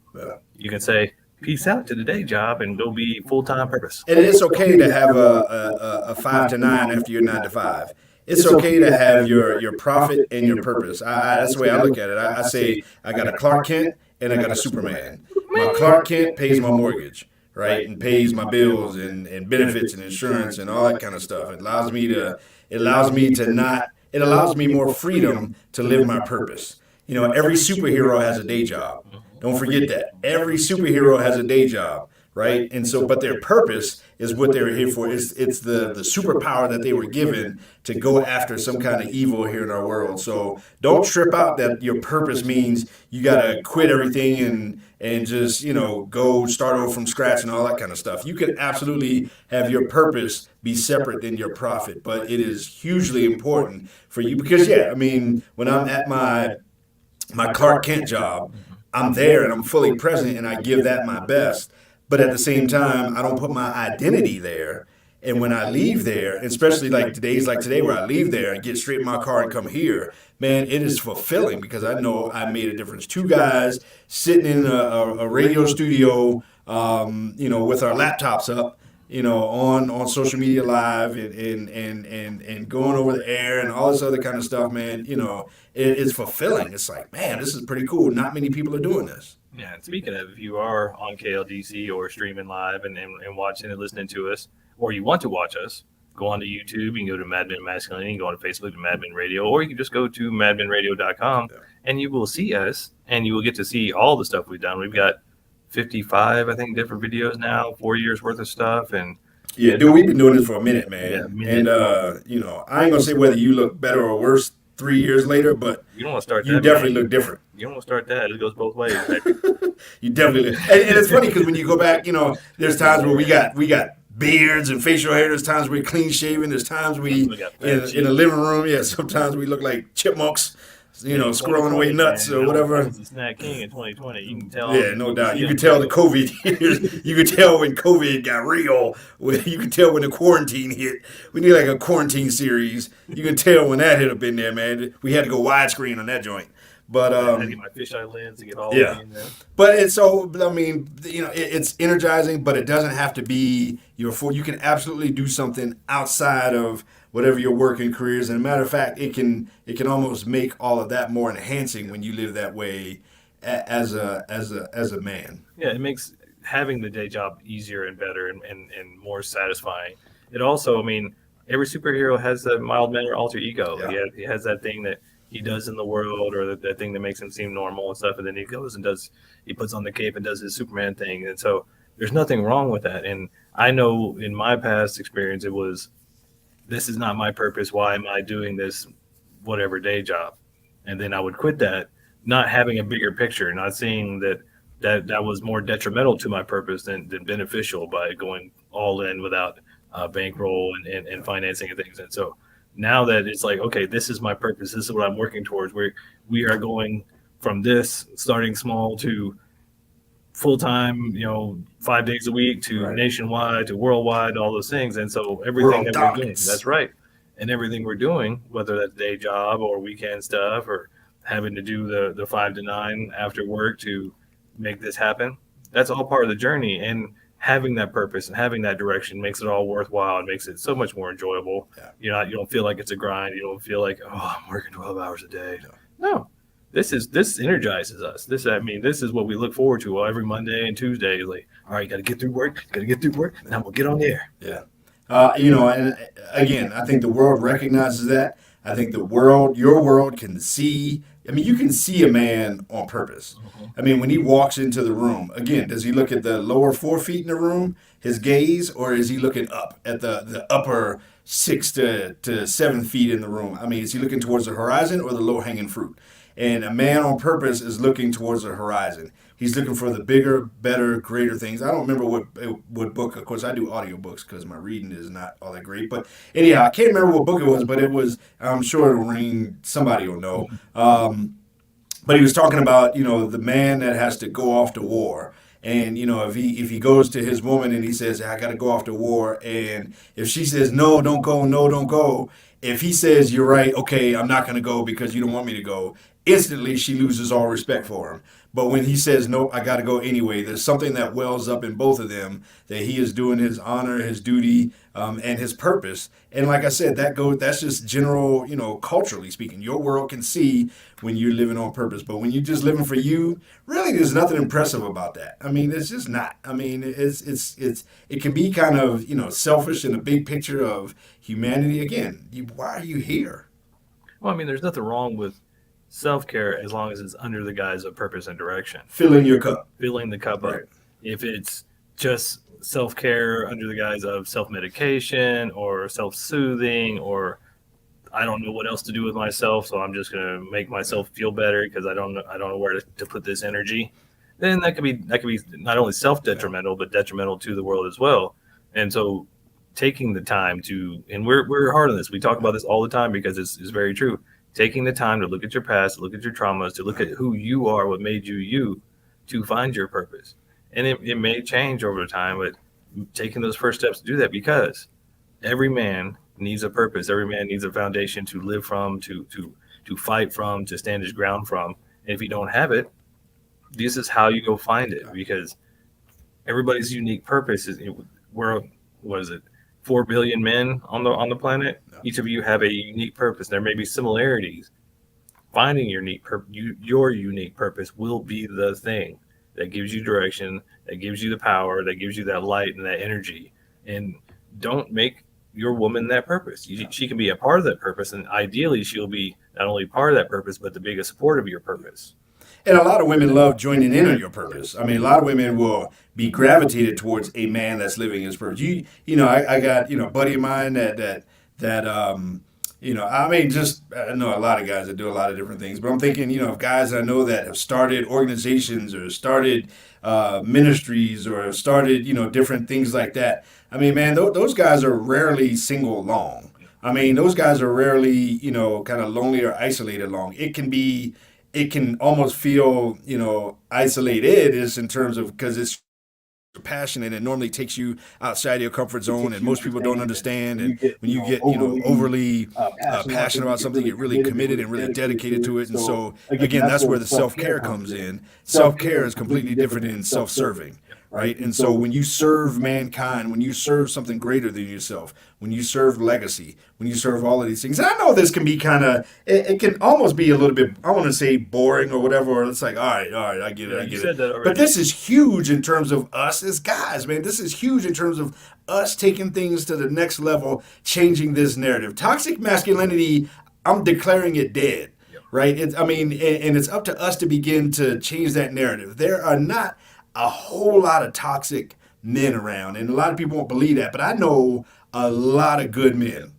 [SPEAKER 1] you can say, peace out to the day job and go be full-time purpose.
[SPEAKER 2] And it's okay to have a 5 to 9 after your 9 to 5. It's okay to have your profit and your purpose. That's the way I look at it. I say I got a Clark Kent and I got a Superman. My Clark Kent pays my mortgage, right, and pays my bills and benefits and insurance and all that kind of stuff. It allows me more freedom to live my purpose. Every superhero has a day job. Don't forget that. Every superhero has a day job, right? And so, but their purpose is what they're here for. It's the superpower that they were given to go after some kind of evil here in our world. So don't trip out that your purpose means you got to quit everything and just, go start over from scratch and all that kind of stuff. You can absolutely have your purpose be separate than your profit, but it is hugely important for you because, when I'm at my Clark Kent job, I'm there and I'm fully present and I give that my best. But at the same time, I don't put my identity there. And when I leave there, especially like days like today where I leave there and get straight in my car and come here, man, it is fulfilling because I know I made a difference. 2 guys sitting in a radio studio, with our laptops up, on social media live and going over the air and all this other kind of stuff, man, it's fulfilling. It's like, man, this is pretty cool. Not many people are doing this.
[SPEAKER 1] Yeah, and speaking of, if you are on KLDC or streaming live and watching and listening to us, or you want to watch us, go on to YouTube. You can go to Mad Men Masculinity, go on to Facebook to Mad Men Radio, or you can just go to madmenradio.com and you will see us and you will get to see all the stuff we've done. We've got 55, I think, different videos now, 4 years worth of stuff, and
[SPEAKER 2] Yeah,
[SPEAKER 1] it's
[SPEAKER 2] dude, we've been doing this for a minute,
[SPEAKER 1] yeah,
[SPEAKER 2] man. And
[SPEAKER 1] minute long.
[SPEAKER 2] I ain't gonna say whether you look better or worse 3 years later, but
[SPEAKER 1] You don't want to start
[SPEAKER 2] you
[SPEAKER 1] that, man.
[SPEAKER 2] definitely look different.
[SPEAKER 1] You don't want to start that. It goes both ways, baby.
[SPEAKER 2] You definitely, and it's funny because when you go back, there's times where we got beards and facial hair. There's times we're clean shaven. There's times we
[SPEAKER 1] We got fat
[SPEAKER 2] in the
[SPEAKER 1] cheeks.
[SPEAKER 2] living room. Yeah, sometimes we look like chipmunks,
[SPEAKER 1] In
[SPEAKER 2] squirreling away
[SPEAKER 1] 2020,
[SPEAKER 2] nuts
[SPEAKER 1] man,
[SPEAKER 2] or
[SPEAKER 1] I
[SPEAKER 2] whatever.
[SPEAKER 1] was the snack king in 2020. You can tell.
[SPEAKER 2] Yeah, no
[SPEAKER 1] You can
[SPEAKER 2] doubt.
[SPEAKER 1] see
[SPEAKER 2] You
[SPEAKER 1] I'm
[SPEAKER 2] could tell the
[SPEAKER 1] still.
[SPEAKER 2] COVID years. You could tell when COVID got real. You could tell when the quarantine hit. We need like a quarantine series. You can tell when that hit up in there, man. We had to go widescreen on that joint. But
[SPEAKER 1] I had to get my fisheye lens to get all the way
[SPEAKER 2] yeah.
[SPEAKER 1] in there.
[SPEAKER 2] But it's so. I mean, it's energizing, but it doesn't have to be your full. You can absolutely do something outside of whatever your working career is. And a matter of fact, it can almost make all of that more enhancing when you live that way as a man.
[SPEAKER 1] Yeah, it makes having the day job easier and better and more satisfying. It also, I mean, every superhero has a mild mannered alter ego.
[SPEAKER 2] Yeah.
[SPEAKER 1] He has that thing that he does in the world, or that thing that makes him seem normal and stuff, and then he goes and he puts on the cape and does his Superman thing. And so there's nothing wrong with that. And I know in my past experience, it was, this is not my purpose. Why am I doing this whatever day job? And then I would quit that, not having a bigger picture, not seeing that was more detrimental to my purpose than beneficial by going all in without bankroll and financing and things. And so now that it's like, okay, this is my purpose. This is what I'm working towards. We are going from this starting small to full time, 5 days a week, to
[SPEAKER 2] Right.
[SPEAKER 1] nationwide, to worldwide, all those things. And so everything
[SPEAKER 2] World
[SPEAKER 1] that we're doing,
[SPEAKER 2] dominance.
[SPEAKER 1] that's right. And everything we're doing, whether that's day job or weekend stuff or having to do the 5 to 9 after work to make this happen, that's all part of the journey. And having that purpose and having that direction makes it all worthwhile. It makes it so much more enjoyable.
[SPEAKER 2] Yeah.
[SPEAKER 1] You don't feel like it's a grind. You don't feel like, oh, I'm working 12 hours a day. No, this energizes us. This is what we look forward to every Monday and Tuesday. Like, all right, got to get through work. Now we'll get on the air.
[SPEAKER 2] Yeah. And again, I think the world recognizes that. I think your world can see. I mean, you can see a man on purpose. I mean, when he walks into the room, again, does he look at the lower 4 feet in the room, his gaze, or is he looking up at the upper 6 to 7 feet in the room? I mean, is he looking towards the horizon or the low hanging fruit? And a man on purpose is looking towards the horizon. He's looking for the bigger, better, greater things. I don't remember what book. Of course, I do audiobooks because my reading is not all that great. But anyhow, I can't remember what book it was, but it was. I'm sure it'll ring. Somebody will know. But he was talking about the man that has to go off to war. And if he goes to his woman and he says, I got to go off to war, and if she says no, don't go, no, don't go. If he says, you're right, okay, I'm not going to go because you don't want me to go, instantly she loses all respect for him. But when he says, no, I got to go anyway, there's something that wells up in both of them that he is doing his honor, his duty, and his purpose. And like I said, that's just general, culturally speaking. Your world can see when you're living on purpose. But when you're just living for you, really there's nothing impressive about that. I mean, it's just not. I mean, it can be kind of, selfish in the big picture of humanity. Again, why are you here?
[SPEAKER 1] Well, I mean, there's nothing wrong with self-care as long as it's under the guise of purpose and direction.
[SPEAKER 2] Filling your cup.
[SPEAKER 1] Filling the cup
[SPEAKER 2] Right.
[SPEAKER 1] up. If it's just self-care under the guise of self-medication or self-soothing, or I don't know what else to do with myself, so I'm just going to make myself feel better because I don't know where to put this energy, then that could be not only self-detrimental but detrimental to the world as well. And so taking the time to, and we're hard on this. We talk about this all the time because it's very true. Taking the time to look at your past, to look at your traumas, to look at who you are, what made you you, to find your purpose. And it may change over time, but taking those first steps to do that, because every man needs a purpose. Every man needs a foundation to live from, to fight from, to stand his ground from. And if you don't have it, this is how you go find it, because everybody's unique purpose is, we're, what is it, 4 billion men on the planet.
[SPEAKER 2] No.
[SPEAKER 1] Each of you have a unique purpose. There may be similarities. Finding your unique purpose will be the thing that gives you direction, that gives you the power, that gives you that light and that energy. And don't make your woman that purpose. She can be a part of that purpose, and ideally she'll be not only part of that purpose but the biggest support of your purpose.
[SPEAKER 2] And a lot of women love joining in on your purpose. I mean, a lot of women will be gravitated towards a man that's living his purpose. I got, a buddy of mine I mean, just I know a lot of guys that do a lot of different things, but I'm thinking, of guys I know that have started organizations or started ministries or have started, different things like that. I mean, man, those guys are rarely single long. I mean, those guys are rarely, kind of lonely or isolated long. It can almost feel, isolated is in terms of because it's passion and it normally takes you outside your comfort zone and most people don't understand and when you get overly passionate about something you're really committed and really dedicated to it and so again that's where the self-care comes in. Self-care is completely different than self-serving, right? And so when you serve mankind, when you serve something greater than yourself, when you serve legacy, when you serve all of these things, and I know this can be kind of, it can almost be a little bit, I want to say boring or whatever, or it's like, all right, I get it, I get it. But this is huge in terms of us as guys, man. This is huge in terms of us taking things to the next level, changing this narrative. Toxic masculinity, I'm declaring it dead. Right? And it's up to us to begin to change that narrative. There are not a whole lot of toxic men around, and a lot of people won't believe that, but I know a lot of good men.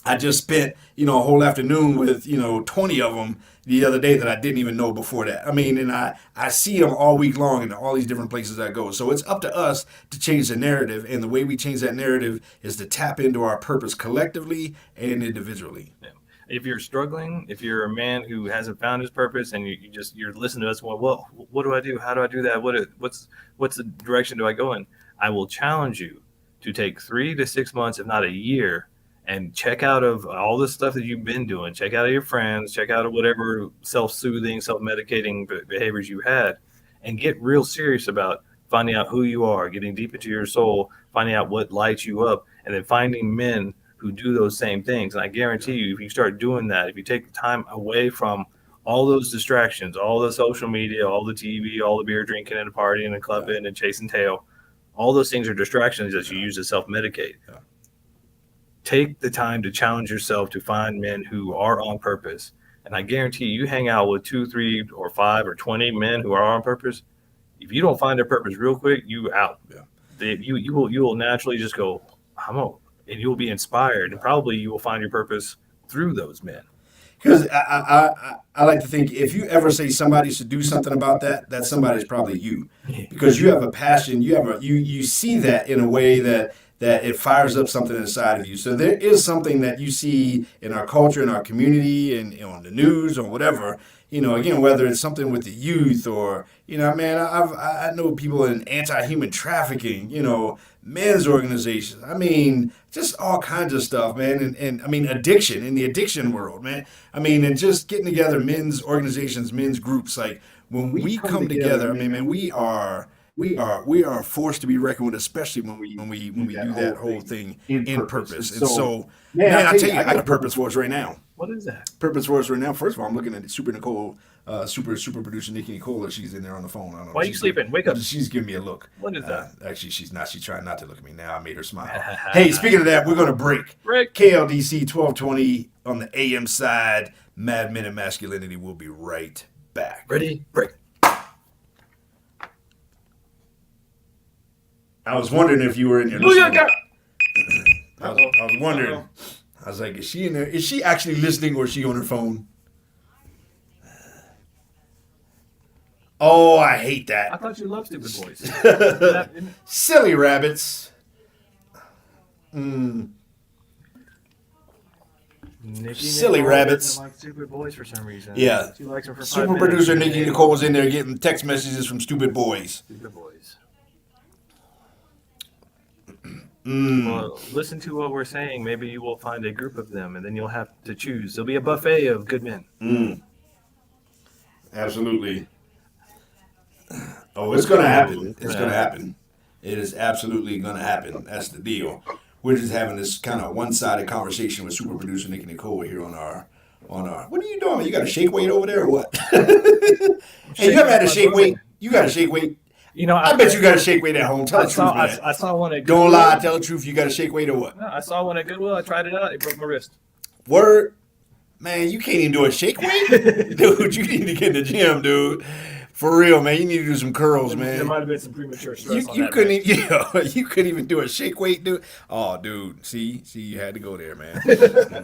[SPEAKER 2] I just spent, a whole afternoon with, 20 of them the other day that I didn't even know before that. I mean, and I see them all week long in all these different places I go. So it's up to us to change the narrative, and the way we change that narrative is to tap into our purpose collectively and individually.
[SPEAKER 1] Yeah. If you're struggling, if you're a man who hasn't found his purpose and you're listening to us going, well, what do I do? How do I do that? What's the direction do I go in? I will challenge you to take 3 to 6 months, if not a year, and check out of all the stuff that you've been doing. Check out of your friends, check out of whatever self-soothing, self-medicating behaviors you had, and get real serious about finding out who you are, getting deep into your soul, finding out what lights you up, and then finding men who do those same things. And I guarantee you, if you start doing that, if you take the time away from all those distractions, all the social media, all the TV, all the beer drinking and partying and clubbing and chasing tail, all those things are distractions that you use to self-medicate. Yeah. Take the time to challenge yourself to find men who are on purpose. And I guarantee you hang out with 2, 3, or 5 or 20 men who are on purpose. If you don't find their purpose real quick, you out. Yeah. You will naturally just go, I'm out. And you'll be inspired, and probably you will find your purpose through those men.
[SPEAKER 2] Because I like to think if you ever say somebody should do something about that somebody's probably you, because you have a passion, you see that in a way that it fires up something inside of you. So there is something that you see in our culture, in our community, and on the news or whatever. Again, whether it's something with the youth or, man, I know people in anti-human trafficking, men's organizations. I mean, just all kinds of stuff, man. And I mean, addiction in the addiction world, man. I mean, and just getting together, men's organizations, men's groups. Like when we come together, I mean, man, we are a force to be reckoned with, especially when we do that whole thing in purpose. And so, man, I tell you, I got a purpose for us right now.
[SPEAKER 1] What is that?
[SPEAKER 2] Purpose for us right now. First of all, I'm looking at Super Nicole, super producer Nikki Nicole. She's in there on the phone. I don't know.
[SPEAKER 1] Why are you sleeping? Wake up.
[SPEAKER 2] She's giving me a look.
[SPEAKER 1] What is that?
[SPEAKER 2] Actually, she's not. She's trying not to look at me now. I made her smile. Hey, speaking of that, we're going to break. KLDC 1220 on the AM side. Mad Men and Masculinity. We'll be right back.
[SPEAKER 1] Ready? Break.
[SPEAKER 2] I was wondering if you were in here listening. I was wondering. I was like, is she in there? Is she actually listening or is she on her phone? Oh, I hate that.
[SPEAKER 1] I thought you loved stupid boys.
[SPEAKER 2] Silly rabbits. Silly rabbits.
[SPEAKER 1] Like stupid boys for some reason.
[SPEAKER 2] Yeah.
[SPEAKER 1] She likes them for 5
[SPEAKER 2] Super
[SPEAKER 1] minutes.
[SPEAKER 2] producer Nikki Nicole was in there getting text messages from stupid boys.
[SPEAKER 1] Stupid boys. Well, listen to what we're saying. Maybe you will find a group of them, and then you'll have to choose. There'll be a buffet of good men.
[SPEAKER 2] Absolutely. Oh, it's going to happen. It's going to happen. It is absolutely going to happen. That's the deal. We're just having this kind of one-sided conversation with super producer Nikki Nicole here on our. What are you doing? You got a shake weight over there or what? Hey, you ever had a shake weight? You got a shake weight? I bet you got a shake weight at home. Tell the truth, man.
[SPEAKER 1] I saw one at
[SPEAKER 2] Goodwill. Don't lie. Tell the truth. You got a shake weight or what?
[SPEAKER 1] No, I saw one at Goodwill. I tried it out. It broke my wrist.
[SPEAKER 2] Word. Man, you can't even do a shake weight? Dude, you need to get in the gym, dude. For real, man. You need to do some curls,
[SPEAKER 1] There
[SPEAKER 2] man.
[SPEAKER 1] might have been some premature stress on
[SPEAKER 2] You
[SPEAKER 1] that.
[SPEAKER 2] couldn't
[SPEAKER 1] Bench.
[SPEAKER 2] even, you couldn't even do a shake weight, dude. Oh, dude, see, you had to go there, man.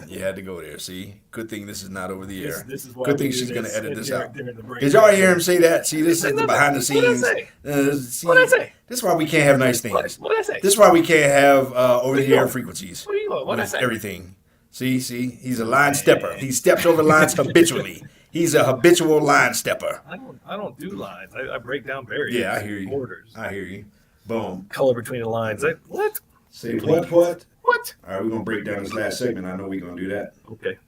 [SPEAKER 2] You had to go there. See, good thing this is not over the air.
[SPEAKER 1] This is why
[SPEAKER 2] Good
[SPEAKER 1] we
[SPEAKER 2] thing
[SPEAKER 1] do
[SPEAKER 2] she's gonna
[SPEAKER 1] this
[SPEAKER 2] edit this out.
[SPEAKER 1] during the break.
[SPEAKER 2] Did y'all hear him say that? See, this is the behind the
[SPEAKER 1] What did I
[SPEAKER 2] scenes.
[SPEAKER 1] say?
[SPEAKER 2] See,
[SPEAKER 1] What did I say?
[SPEAKER 2] this is why we can't have nice things.
[SPEAKER 1] What did I say?
[SPEAKER 2] This is why we can't have over the air frequencies.
[SPEAKER 1] What do you want? What did I say?
[SPEAKER 2] Everything. See, he's a line stepper. He steps over lines habitually. He's a habitual line stepper.
[SPEAKER 1] I don't do lines. I break down barriers.
[SPEAKER 2] Yeah, I hear you.
[SPEAKER 1] Borders.
[SPEAKER 2] I hear you. Boom.
[SPEAKER 1] Color between the lines. What?
[SPEAKER 2] Say what? What?
[SPEAKER 1] What?
[SPEAKER 2] All right, we're gonna break down this last segment. I know we're gonna do that.
[SPEAKER 1] Okay.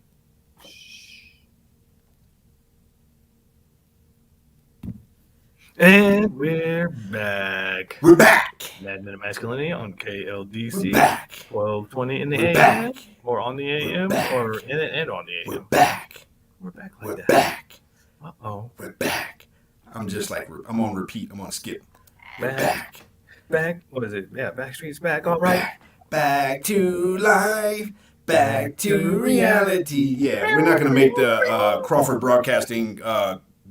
[SPEAKER 1] And we're back.
[SPEAKER 2] We're back.
[SPEAKER 1] Mad Minute Masculinity on KLDC.
[SPEAKER 2] We're back.
[SPEAKER 1] 1220 in the
[SPEAKER 2] We're
[SPEAKER 1] AM.
[SPEAKER 2] back.
[SPEAKER 1] Or on the AM.
[SPEAKER 2] back.
[SPEAKER 1] Or in it and on the AM.
[SPEAKER 2] We're back.
[SPEAKER 1] We're back like
[SPEAKER 2] We're
[SPEAKER 1] that.
[SPEAKER 2] back.
[SPEAKER 1] Uh-oh.
[SPEAKER 2] We're back. I'm just like I'm on repeat. I'm on skip. We're
[SPEAKER 1] Back.
[SPEAKER 2] back.
[SPEAKER 1] Back. What is it? Yeah, Backstreet's back. All right.
[SPEAKER 2] Back to life. Back to reality. Yeah, we're not gonna make the Crawford Broadcasting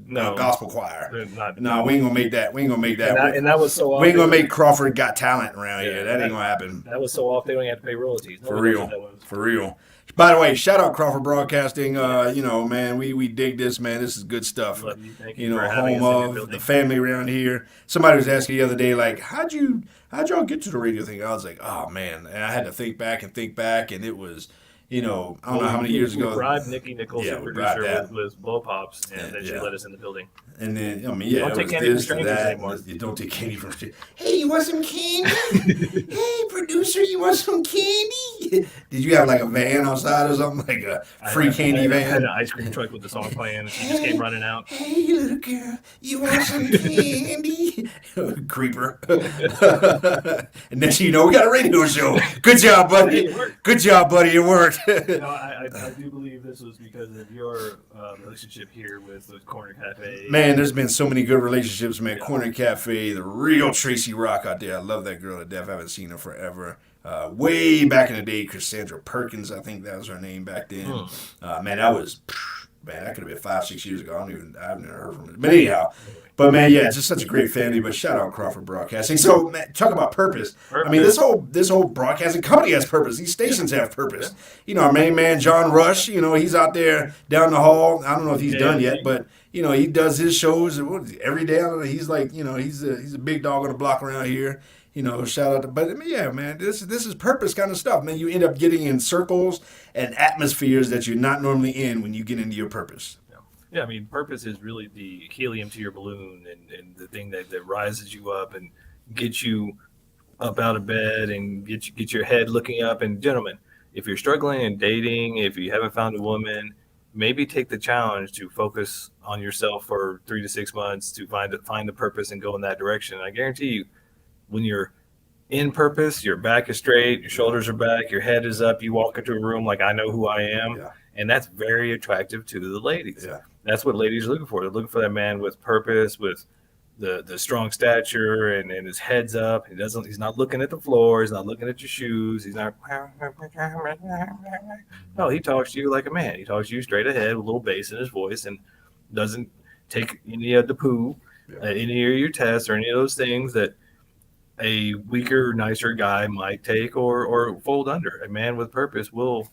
[SPEAKER 1] No.
[SPEAKER 2] gospel choir.
[SPEAKER 1] They're not.
[SPEAKER 2] No, we ain't gonna make that. We ain't gonna make that.
[SPEAKER 1] And that was so off.
[SPEAKER 2] We ain't gonna make Crawford Got Talent around here. That ain't gonna happen.
[SPEAKER 1] That was so off they don't even have to pay royalties.
[SPEAKER 2] For real. For real. By the way, shout out Crawford Broadcasting. Man, we dig this, man. This is good stuff.
[SPEAKER 1] Love you. Thank you for
[SPEAKER 2] Home
[SPEAKER 1] having us in your
[SPEAKER 2] of
[SPEAKER 1] building.
[SPEAKER 2] the family around here. Somebody was asking the other day, like, how'd y'all get to the radio thing? I was like, oh man, and I had to think back, and it was, I don't know how many years
[SPEAKER 1] We
[SPEAKER 2] ago.
[SPEAKER 1] bribed Nikki Nichols,
[SPEAKER 2] Yeah,
[SPEAKER 1] the
[SPEAKER 2] we bribed
[SPEAKER 1] producer,
[SPEAKER 2] that.
[SPEAKER 1] with blow pops, and
[SPEAKER 2] And,
[SPEAKER 1] then she
[SPEAKER 2] yeah.
[SPEAKER 1] let us in the building.
[SPEAKER 2] And then,
[SPEAKER 1] Don't
[SPEAKER 2] it
[SPEAKER 1] take
[SPEAKER 2] was
[SPEAKER 1] candy from
[SPEAKER 2] this,
[SPEAKER 1] strangers
[SPEAKER 2] that.
[SPEAKER 1] anymore.
[SPEAKER 2] You don't take candy from strangers. Hey, you want some candy? Hey, producer, you want some candy? Did you have like a van outside or something? Like a free candy
[SPEAKER 1] I had
[SPEAKER 2] van?
[SPEAKER 1] an ice cream truck with the song playing, and she just came running out.
[SPEAKER 2] Hey, little girl, you want some candy? Creeper. And next thing you know, we got a radio show. Good job, buddy.
[SPEAKER 1] It worked.
[SPEAKER 2] Good job, buddy. It worked.
[SPEAKER 1] No, I do believe this was because of your relationship here with Corner Cafe.
[SPEAKER 2] Man, there's been so many good relationships, man. Corner Cafe, the real Tracy Rock out there. I love that girl to death. I haven't seen her forever. Way back in the day, Cassandra Perkins, I think that was her name back then. Man, that could have been 5-6 years ago. I've never heard from her. But anyhow, man, yeah, it's just such a great family. But shout out Crawford Broadcasting. So, man, talk about purpose. I mean, this whole broadcasting company has purpose. These stations have purpose. Our main man John Rush, he's out there down the hall. I don't know if he's done yet, but he does his shows every day. I don't know, he's like, he's a big dog on the block around here. Shout out to, but I mean, yeah, man, this is purpose kind of stuff, man. You end up getting in circles and atmospheres that you're not normally in when you get into your purpose.
[SPEAKER 1] Yeah, I mean, purpose is really the helium to your balloon and the thing that rises you up and gets you up out of bed and get your head looking up. And gentlemen, if you're struggling in dating, if you haven't found a woman, maybe take the challenge to focus on yourself for 3 to 6 months to find the purpose and go in that direction. And I guarantee you, when you're in purpose, your back is straight, your shoulders are back, your head is up, you walk into a room like, I know who I am.
[SPEAKER 2] Yeah.
[SPEAKER 1] And that's very attractive to the ladies.
[SPEAKER 2] Yeah.
[SPEAKER 1] That's what ladies are looking for. They're looking for that man with purpose, with the strong stature and his head's up. He's not looking at the floor. He's not looking at your shoes. He's not. No, he talks to you like a man. He talks to you straight ahead with a little bass in his voice and doesn't take any of the poo, any of your tests or any of those things that a weaker, nicer guy might take or fold under. A man with purpose will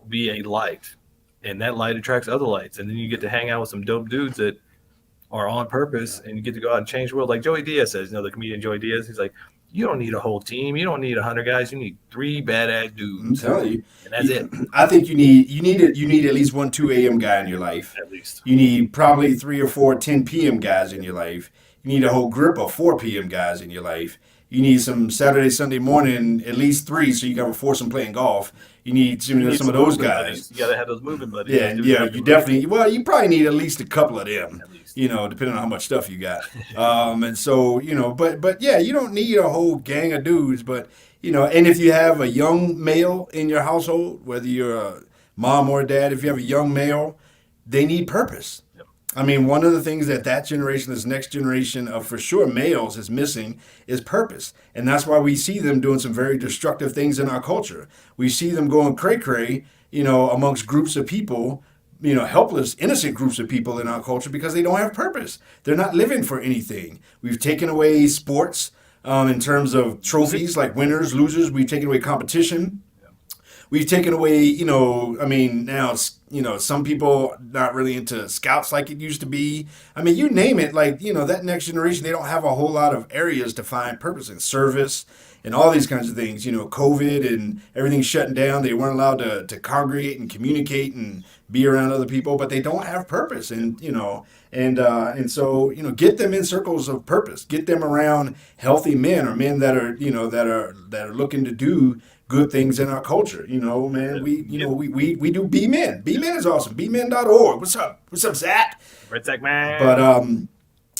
[SPEAKER 1] be a light, and that light attracts other lights. And then you get to hang out with some dope dudes that are on purpose, and you get to go out and change the world. Like Joey Diaz says, the comedian Joey Diaz, he's like, you don't need a whole team. You don't need 100 guys. You need 3 badass dudes.
[SPEAKER 2] I'm telling you.
[SPEAKER 1] And that's it.
[SPEAKER 2] I think you need at least one 2 a.m. guy in your life.
[SPEAKER 1] At least.
[SPEAKER 2] You need probably 3 or 4 10 p.m. guys in your life. You need a whole group of 4 p.m. guys in your life. You need some Saturday, Sunday morning, at least 3, so you got to force them playing golf. You need some of those guys.
[SPEAKER 1] Buddies. You got to have those moving buddies.
[SPEAKER 2] Yeah, you definitely. Well, you probably need at least a couple of them.
[SPEAKER 1] At least.
[SPEAKER 2] Depending on how much stuff you got. And so but yeah, you don't need a whole gang of dudes. But and if you have a young male in your household, whether you're a mom or a dad, if you have a young male, they need purpose.
[SPEAKER 1] Yep.
[SPEAKER 2] I mean, one of the things that generation, this next generation of for sure males is missing is purpose. And that's why we see them doing some very destructive things in our culture. We see them going cray-cray, amongst groups of people helpless, innocent groups of people in our culture because they don't have purpose. They're not living for anything. We've taken away sports in terms of trophies like winners, losers. We've taken away competition. We've taken away, now, some people not really into scouts like it used to be. I mean, you name it, like, that next generation, they don't have a whole lot of areas to find purpose in service and all these kinds of things. COVID and everything shutting down. They weren't allowed to congregate and communicate and be around other people, but they don't have purpose. And so, get them in circles of purpose. Get them around healthy men or men that are, that are looking to do good things in our culture. Man, we do Be Men. Be Men is awesome. BeMen.org. What's up? What's up, Zach?
[SPEAKER 1] Red Sack Man.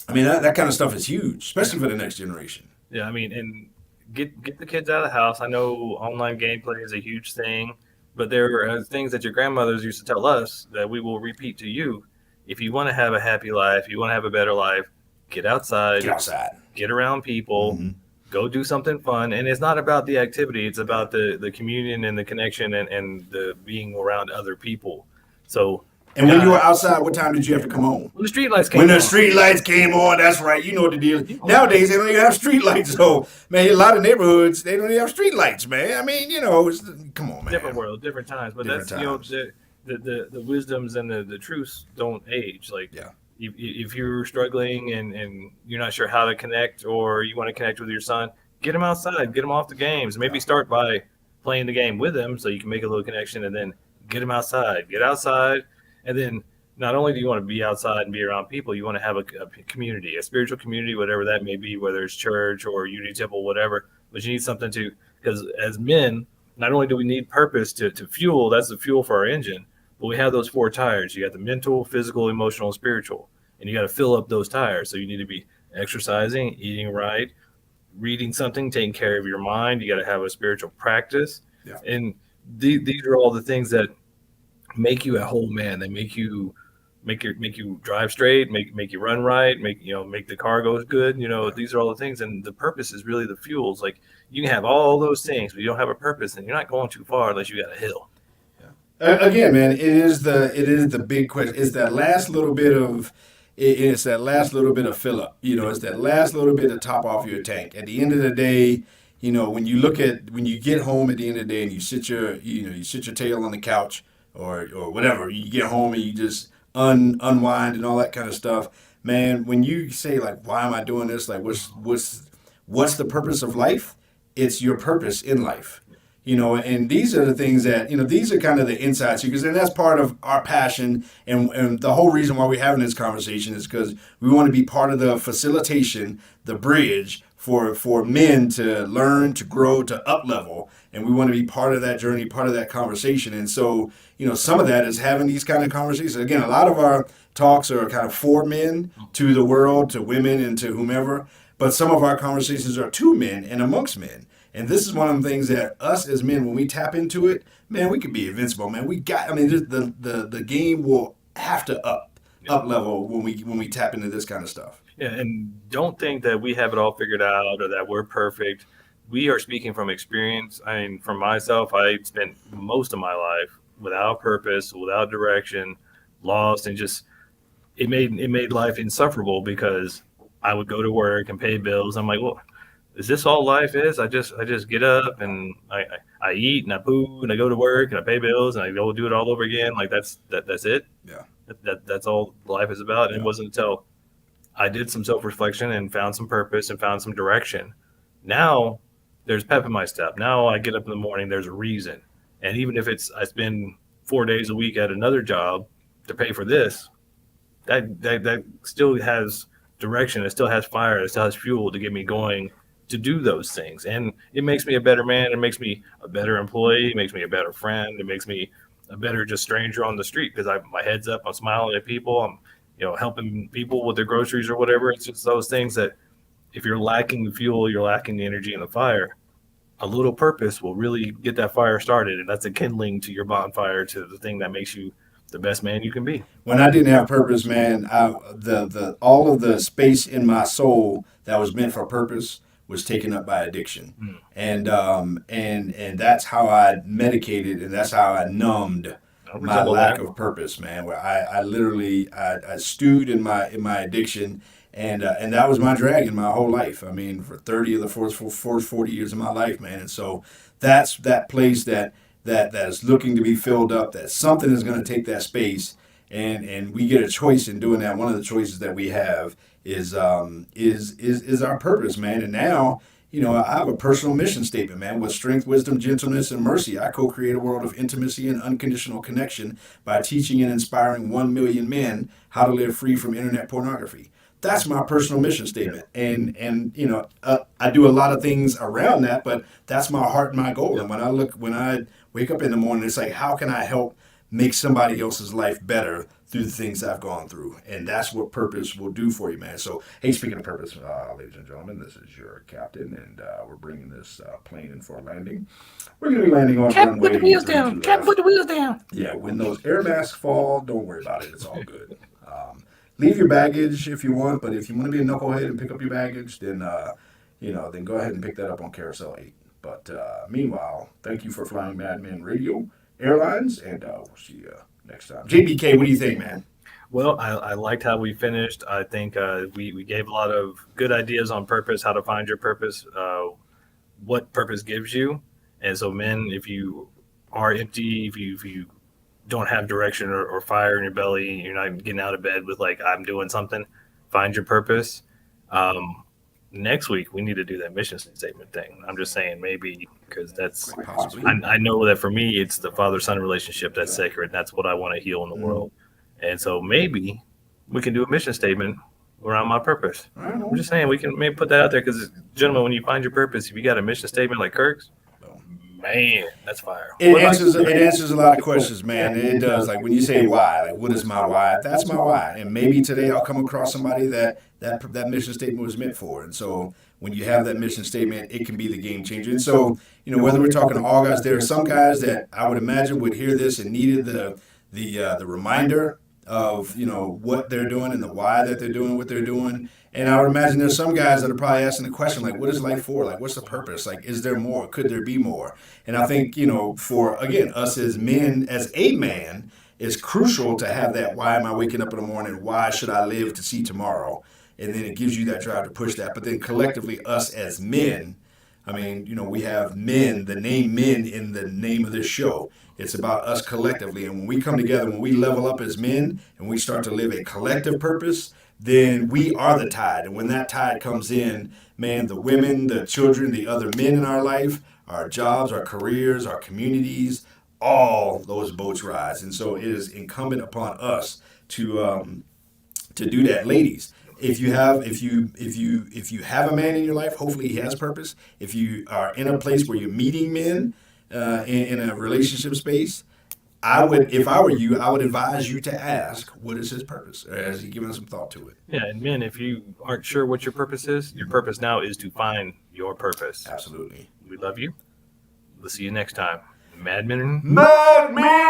[SPEAKER 2] But that kind of stuff is huge, especially for the next generation.
[SPEAKER 1] Yeah, and get the kids out of the house. I know online gameplay is a huge thing, but there are things that your grandmothers used to tell us that we will repeat to you. If you want to have a happy life, you want to have a better life, get outside. Get around people. Mm-hmm. Go do something fun. And it's not about the activity. It's about the communion and the connection and the being around other people. So,
[SPEAKER 2] and when you were outside, what time did you have to come home?
[SPEAKER 1] When the street lights came on.
[SPEAKER 2] When the street lights came on, that's right. You know what the deal is. Nowadays, they don't even have street lights. So, man, a lot of neighborhoods, they don't even have street lights, man. I mean, come on, man.
[SPEAKER 1] Different world, different times. But the wisdoms and the truths don't age. Like, yeah. If you're struggling and you're not sure how to connect or you want to connect with your son, get him outside, get him off the games. Maybe start by playing the game with him so you can make a little connection, and then get him outside. Get outside, and then not only do you want to be outside and be around people, you want to have a community, a spiritual community, whatever that may be, whether it's church or Unity Temple, whatever. But you need something because as men, not only do we need purpose to fuel, that's the fuel for our engine, but we have those 4 tires. You got the mental, physical, emotional, and spiritual. And you got to fill up those tires. So you need to be exercising, eating right, reading something, taking care of your mind. You got to have a spiritual practice. Yeah. And these are all the things that make you a whole man. They make you drive straight, make you run right, make the car goes good. These are all the things. And the purpose is really the fuels. Like, you can have all those things, but you don't have a purpose, and you're not going too far unless you got a hill.
[SPEAKER 2] Again, man, it is the big question. It's that last little bit of fill up. It's that last little bit to top off your tank. At the end of the day, when you get home at the end of the day and you sit your tail on the couch or whatever, you get home and you just unwind and all that kind of stuff. Man, when you say, like, why am I doing this? Like, what's the purpose of life? It's your purpose in life. And these are the things that, these are kind of the inside secrets, and that's part of our passion. And the whole reason why we're having this conversation is because we want to be part of the facilitation, the bridge for men to learn, to grow, to up level. And we want to be part of that journey, part of that conversation. And so, some of that is having these kind of conversations. Again, a lot of our talks are kind of for men, to the world, to women, and to whomever. But some of our conversations are to men and amongst men. And this is one of the things that us as men, when we tap into it, man, we could be invincible, man. The game will have to up level when we tap into this kind of stuff.
[SPEAKER 1] Yeah, and don't think that we have it all figured out or that we're perfect. We are speaking from experience. I mean, for myself, I spent most of my life without purpose, without direction, lost, and just it made life insufferable because I would go to work and pay bills. I'm like, well, is this all life is? I just get up and I eat and I poo and I go to work and I pay bills and I go do it all over again. Like that's it.
[SPEAKER 2] Yeah.
[SPEAKER 1] That's all life is about. And
[SPEAKER 2] yeah.
[SPEAKER 1] It wasn't until I did some self-reflection and found some purpose and found some direction. Now there's pep in my step. Now I get up in the morning, there's a reason. And even if I spend 4 days a week at another job to pay for this, that still has direction. It still has fire. It still has fuel to get me going to do those things. And it makes me a better man. It makes me a better employee. It makes me a better friend. It makes me a better just stranger on the street because my head's up. I'm smiling at people. I'm helping people with their groceries or whatever. It's just those things that if you're lacking the fuel, you're lacking the energy and the fire, a little purpose will really get that fire started. And that's a kindling to your bonfire, to the thing that makes you the best man you can be.
[SPEAKER 2] When I didn't have purpose, man, all of the space in my soul that was meant for purpose was taken up by addiction. And that's how I medicated, and that's how I numbed
[SPEAKER 1] I
[SPEAKER 2] my
[SPEAKER 1] resemble
[SPEAKER 2] lack
[SPEAKER 1] that.
[SPEAKER 2] of purpose, man. Where I literally I stewed in my addiction, and that was my drag in my whole life. I mean, for 30 of the first 40 years of my life, man. And so that's that place that is looking to be filled up. That something is going to take that space, and we get a choice in doing that. One of the choices that we have is our purpose, man. And now, I have a personal mission statement, man. With strength, wisdom, gentleness, and mercy, I co-create a world of intimacy and unconditional connection by teaching and inspiring 1 million men how to live free from internet pornography. That's my personal mission statement, and I do a lot of things around that, but that's my heart and my goal. And when I wake up in the morning, it's like, how can I help make somebody else's life better through the things I've gone through? And that's what purpose will do for you, man. So, hey, speaking of purpose, ladies and gentlemen, this is your captain, and we're bringing this plane in for a landing. We're going to be landing on
[SPEAKER 1] Captain,
[SPEAKER 2] runway
[SPEAKER 1] put the wheels
[SPEAKER 2] 32
[SPEAKER 1] down.
[SPEAKER 2] left.
[SPEAKER 1] Captain, put the wheels down.
[SPEAKER 2] Yeah, when those air masks fall, don't worry about it. It's all good. Leave your baggage if you want, but if you want to be a knucklehead and pick up your baggage, then then go ahead and pick that up on Carousel 8. But meanwhile, thank you for flying Madman Radio Airlines, and we'll see you next time. JBK, what do you think, man?
[SPEAKER 1] Well, I liked how we finished. I think we gave a lot of good ideas on purpose, how to find your purpose, what purpose gives you. And so, men, if you are empty, if you don't have direction or fire in your belly, you're not getting out of bed with like, I'm doing something, find your purpose. Next week, we need to do that mission statement thing. I'm just saying maybe because that's,
[SPEAKER 2] Possibly.
[SPEAKER 1] I know that for me, it's the father-son relationship that's sacred. That's what I want to heal in the world. And so maybe we can do a mission statement around my purpose. I'm just saying we can maybe put that out there because, gentlemen, when you find your purpose, if you got a mission statement like Kirk's, man, that's fire.
[SPEAKER 2] It answers a lot of questions, man. It does. Like when you say why, like what is my why? That's my why. And maybe today I'll come across somebody that mission statement was meant for. And so when you have that mission statement, it can be the game changer. And so, whether we're talking to all guys, there are some guys that I would imagine would hear this and needed the reminder of what they're doing and the why that they're doing what they're doing. And I would imagine there's some guys that are probably asking the question, like, what is life for? Like, what's the purpose? Like, is there more? Could there be more? And I think, for, again, us as men, as a man, it's crucial to have that, why am I waking up in the morning? Why should I live to see tomorrow? And then it gives you that drive to push that. But then collectively, us as men, I mean, we have men, the name men in the name of this show. It's about us collectively. And when we come together, when we level up as men and we start to live a collective purpose, then we are the tide. And when that tide comes in, man, the women, the children, the other men in our life, our jobs, our careers, our communities, all those boats rise. And so it is incumbent upon us to do that, ladies. If you have a man in your life, hopefully he has purpose. If you are in a place where you're meeting men in a relationship space, if I were you, I would advise you to ask, what is his purpose? Or has he given some thought to it?
[SPEAKER 1] Yeah, and men, if you aren't sure what your purpose is, your purpose now is to find your purpose.
[SPEAKER 2] Absolutely.
[SPEAKER 1] We love you. We'll see you next time. Madmen.
[SPEAKER 2] Madman!